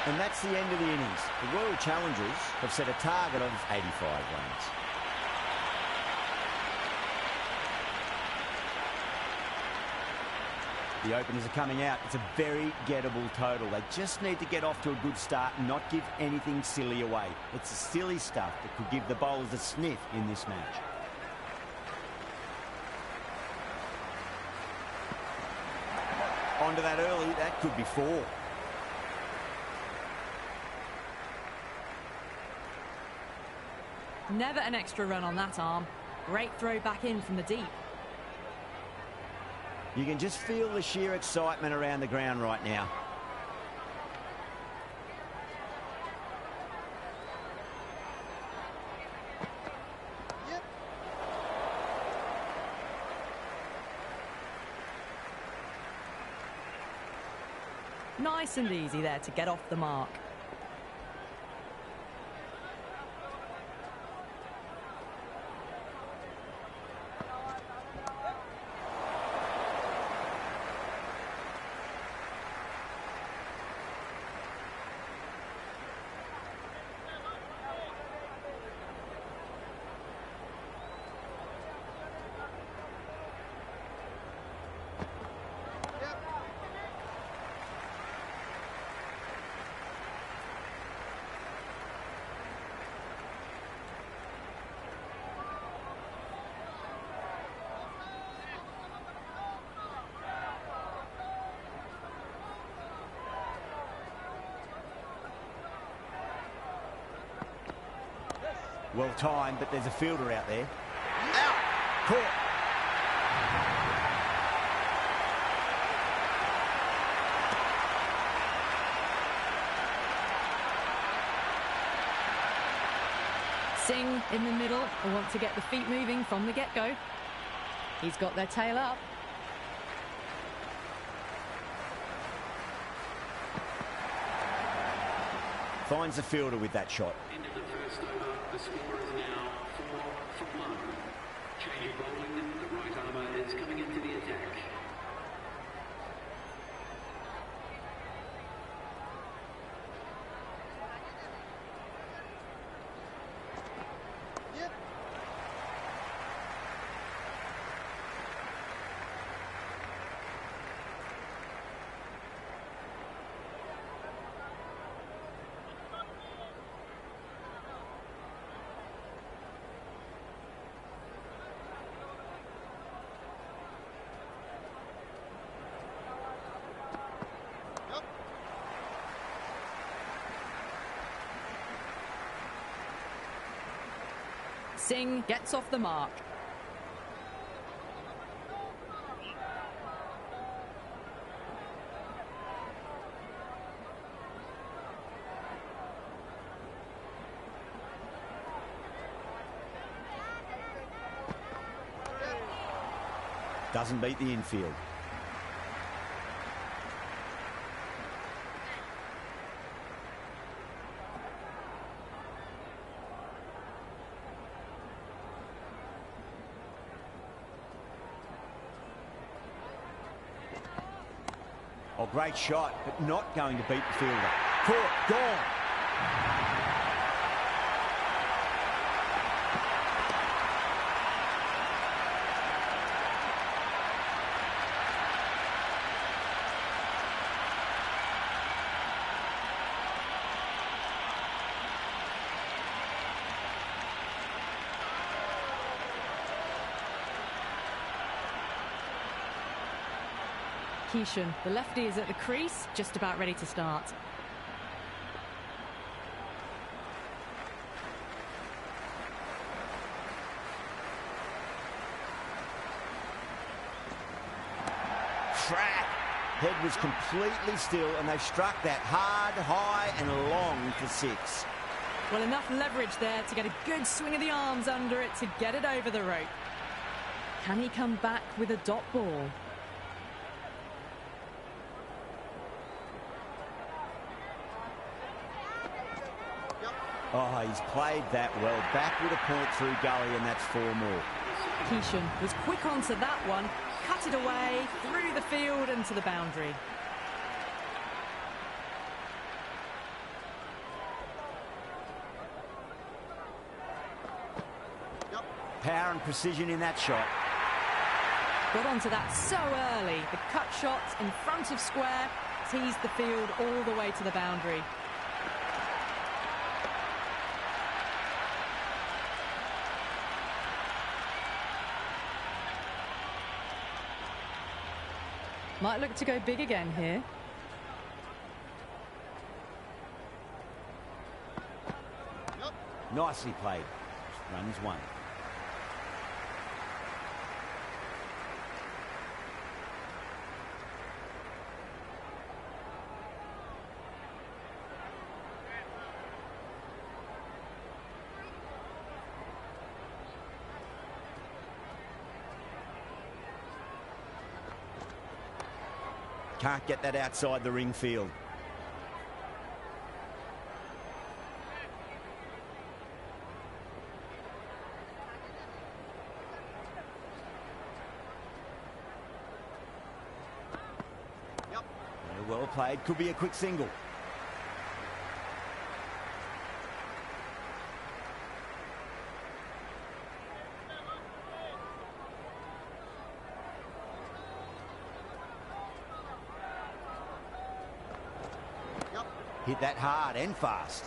And that's the end of the innings. The Royal Challengers have set a target of 85 runs. The openers are coming out. It's a very gettable total. They just need to get off to a good start and not give anything silly away. It's the silly stuff that could give the bowlers a sniff in this match. Onto that early, that could be 4. Never an extra run on that arm. Great throw back in from the deep. You can just feel the sheer excitement around the ground right now. Yep. Nice and easy there to get off the mark. Well timed, but there's a fielder out there. Out! Caught. Singh in the middle will want to get the feet moving from the get-go. He's got their tail up. Finds the fielder with that shot. Into the first over, the score is now 4-1. Change of bowling, the right armour is coming into the attack. Yep. Singh gets off the mark. Doesn't beat the infield. Oh, great shot, but not going to beat the fielder. Caught, gone. Kishan, the lefty, is at the crease, just about ready to start. Track. Head was completely still, and they struck that hard, high, and long for 6. Well, enough leverage there to get a good swing of the arms under it to get it over the rope. Can he come back with a dot ball? Oh, he's played that well. Back with a point through gully, and that's 4 more. Keeshan was quick onto that one, cut it away, through the field and to the boundary. Power and precision in that shot. Got onto that so early. The cut shot in front of square teased the field all the way to the boundary. Might look to go big again here. Nicely played. Runs 1. Can't get that outside the ring field. Well played. Could be a quick single. Hit that hard and fast.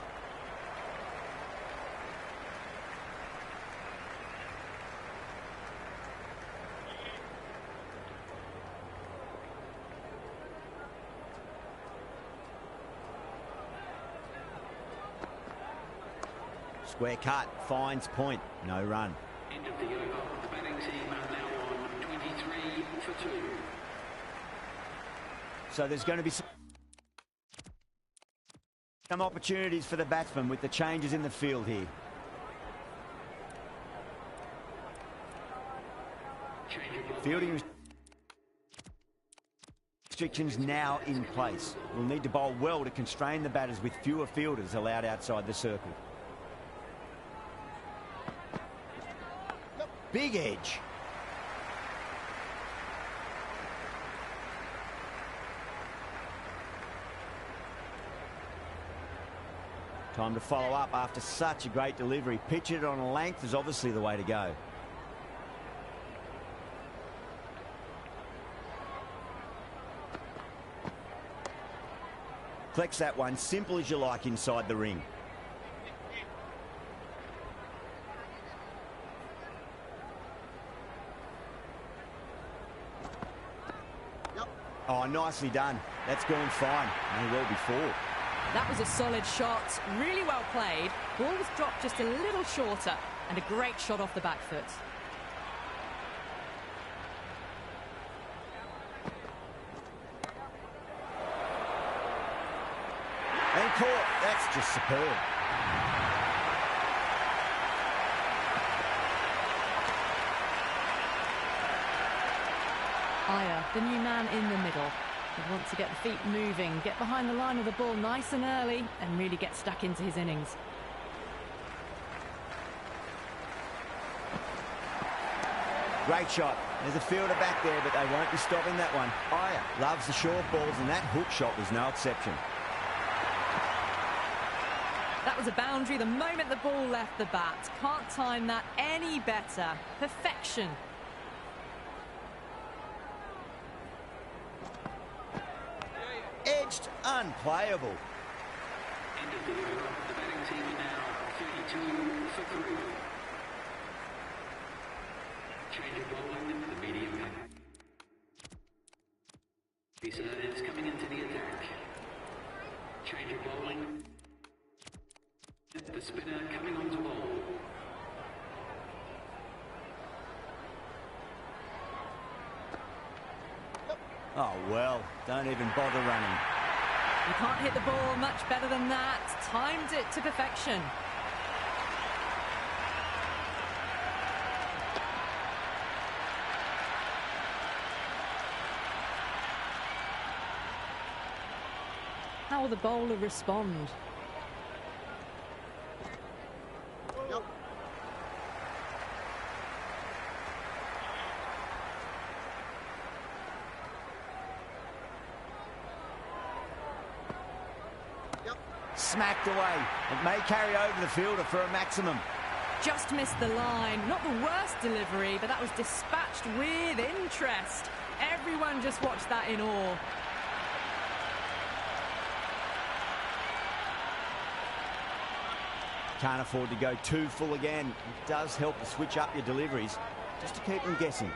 Square cut, finds point, no run. End of the over. The batting team are now on 23 for 2. So there's going to be some opportunities for the batsman with the changes in the field here. Fielding restrictions now in place. We'll need to bowl well to constrain the batters with fewer fielders allowed outside the circle. Big edge. Time to follow up after such a great delivery. Pitch it on a length is obviously the way to go. Collects that one, simple as you like inside the ring. Oh, nicely done. That's gone fine. May well before. That was a solid shot, really well played. Ball was dropped just a little shorter, and a great shot off the back foot. And caught. That's just superb. Iyer, the new man in the middle. He wants to get the feet moving, get behind the line of the ball nice and early, and really get stuck into his innings. Great shot. There's a fielder back there, but they won't be stopping that one. Iyer loves the short balls, and that hook shot was no exception. That was a boundary the moment the ball left the bat. Can't time that any better. Perfection. Edged, unplayable. End of the over. The batting team are now 32 for 3. Change of bowling, the medium pace is coming into the attack. Change of bowling. The spinner coming on to bowl. Oh, well, don't even bother running. You can't hit the ball much better than that. Timed it to perfection. How will the bowler respond? Smacked away. It may carry over the fielder for a maximum. Just missed the line. Not the worst delivery, but that was dispatched with interest. Everyone just watched that in awe. Can't afford to go too full again. It does help to switch up your deliveries, just to keep them guessing.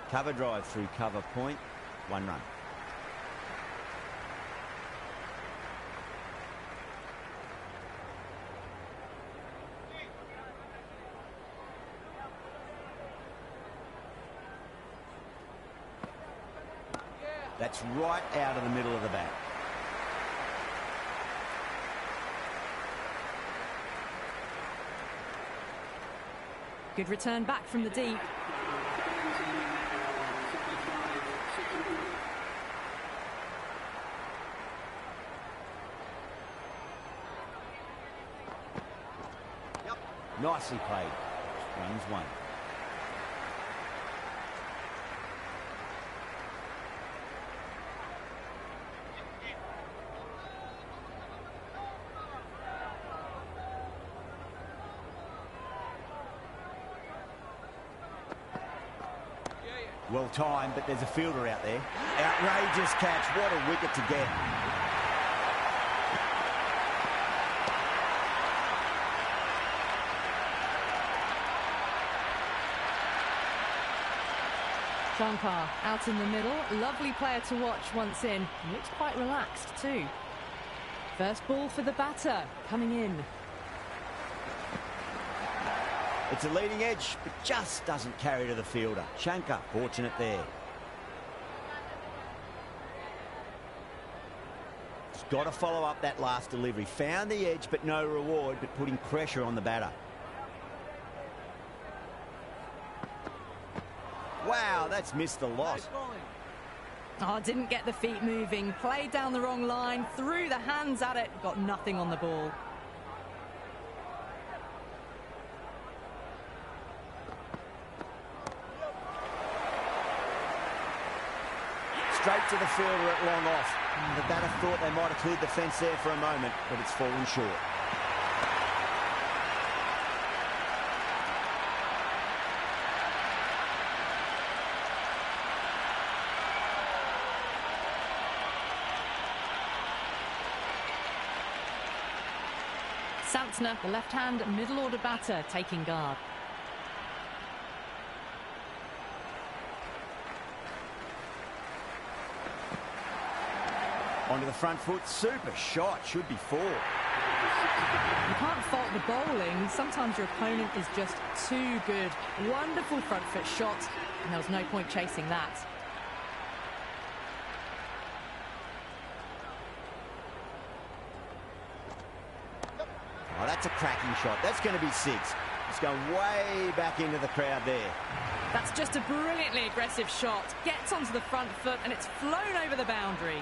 Cover drive through cover point, 1 run. That's right out of the middle of the bat. Good return back from the deep. Nicely played. Runs 1. Well timed, but there's a fielder out there. Outrageous catch. What a wicket to get. Shankar out in the middle. Lovely player to watch once in. He looks quite relaxed too. First ball for the batter coming in. It's a leading edge, but just doesn't carry to the fielder. Shankar, fortunate there. He's got to follow up that last delivery. Found the edge, but no reward, but putting pressure on the batter. Wow, that's missed the lot. Oh, didn't get the feet moving. Played down the wrong line, threw the hands at it, got nothing on the ball. Straight to the fielder at long off. The batter thought they might have cleared the fence there for a moment, but it's fallen short. Santner, the left-hand middle-order batter, taking guard. Onto the front foot, super shot, should be 4. You can't fault the bowling. Sometimes your opponent is just too good. Wonderful front foot shot, and there was no point chasing that. Oh, that's a cracking shot. That's going to be 6. It's going way back into the crowd there. That's just a brilliantly aggressive shot. Gets onto the front foot, and it's flown over the boundary.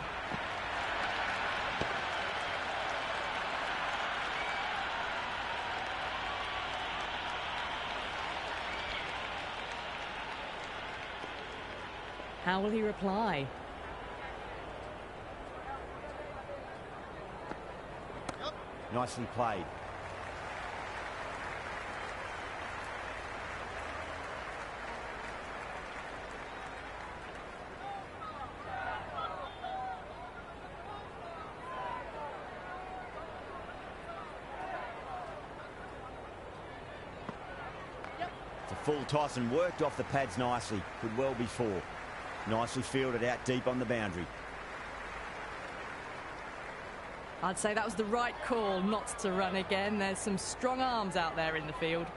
How will he reply? Nicely played. It's a full toss and worked off the pads nicely. Could well be 4. Nicely fielded out deep on the boundary. I'd say that was the right call not to run again. There's some strong arms out there in the field.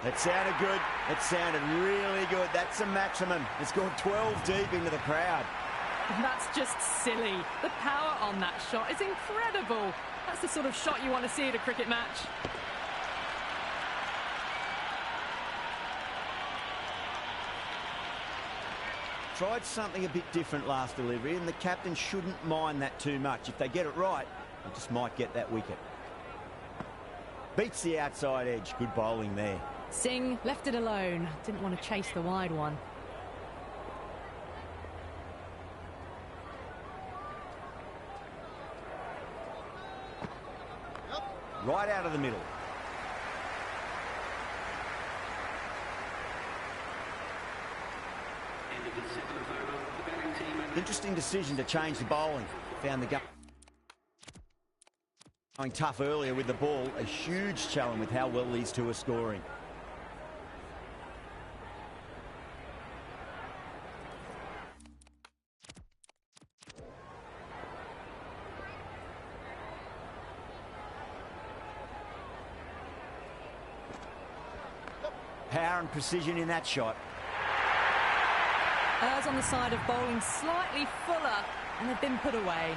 It sounded good. It sounded really good. That's a maximum. It's gone 12 deep into the crowd. That's just silly. The power on that shot is incredible. That's the sort of shot you want to see at a cricket match. Tried something a bit different last delivery, and the captain shouldn't mind that too much. If they get it right, they just might get that wicket. Beats the outside edge. Good bowling there. Singh left it alone. Didn't want to chase the wide one. Right out of the middle. Interesting decision to change the bowling. Found the going tough earlier with the ball. A huge challenge with how well these two are scoring. Power and precision in that shot. Errs on the side of bowling slightly fuller, and they've been put away.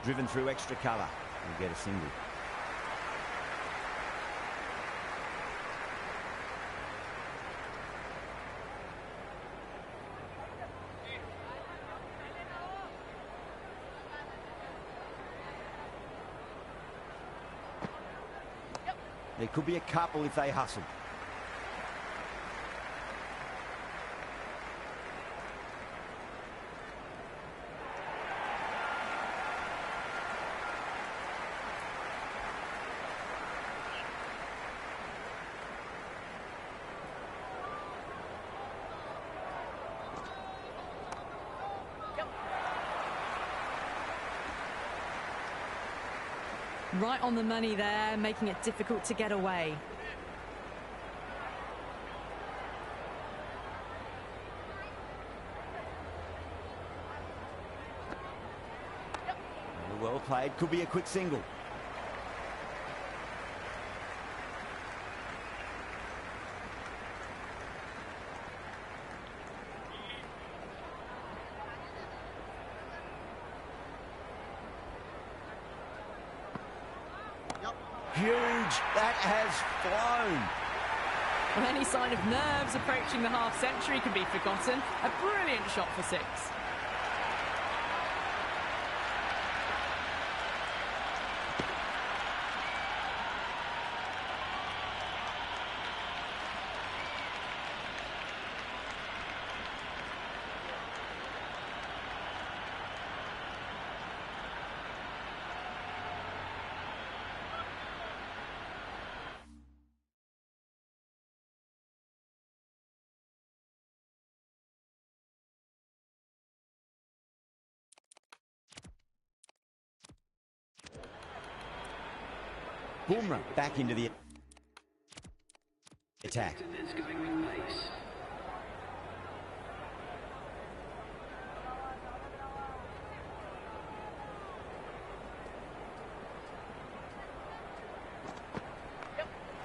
Driven through extra cover. We'll get a single. There could be a couple if they hustle. Right on the money there, making it difficult to get away. Well played. Could be a quick single. Huge. That has flown. Well, any sign of nerves approaching the half-century can be forgotten. A brilliant shot for six. Bumrah back into the attack.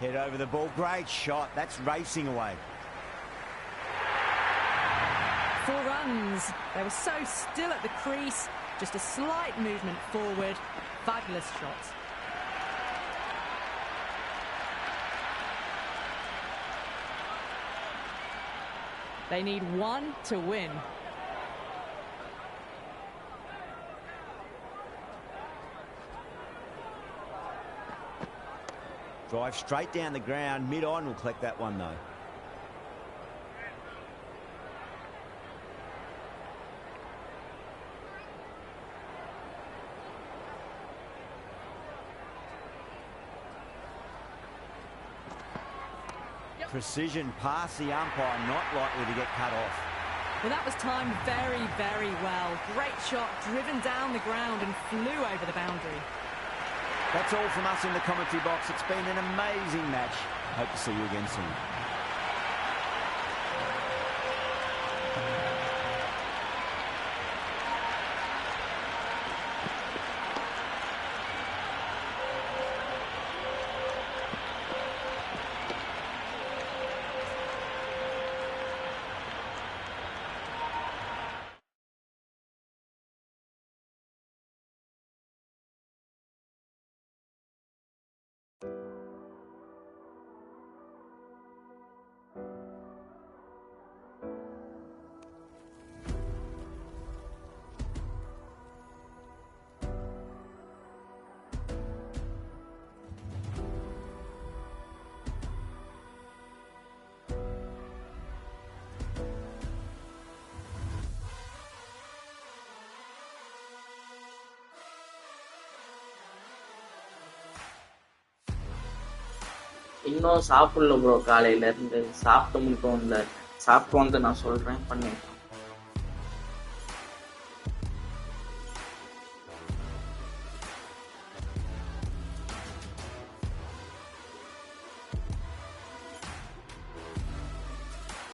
Head over the ball. Great shot. That's racing away. 4 runs. They were so still at the crease. Just a slight movement forward. Fabulous shot. They need 1 to win. Drive straight down the ground. Mid-on will collect that one, though. Precision past the umpire, not likely to get cut off. Well, that was timed very, very well. Great shot, driven down the ground and flew over the boundary. That's all from us in the commentary box. It's been an amazing match. Hope to see you again soon. இன்னும் சாப்பிடல bro. காலையில இருந்து சாப்பிட்டு மட்டும் இல்லை, சாப்பிட்டு வந்து நான் சொல்றேன் பண்ணிடுறேன்.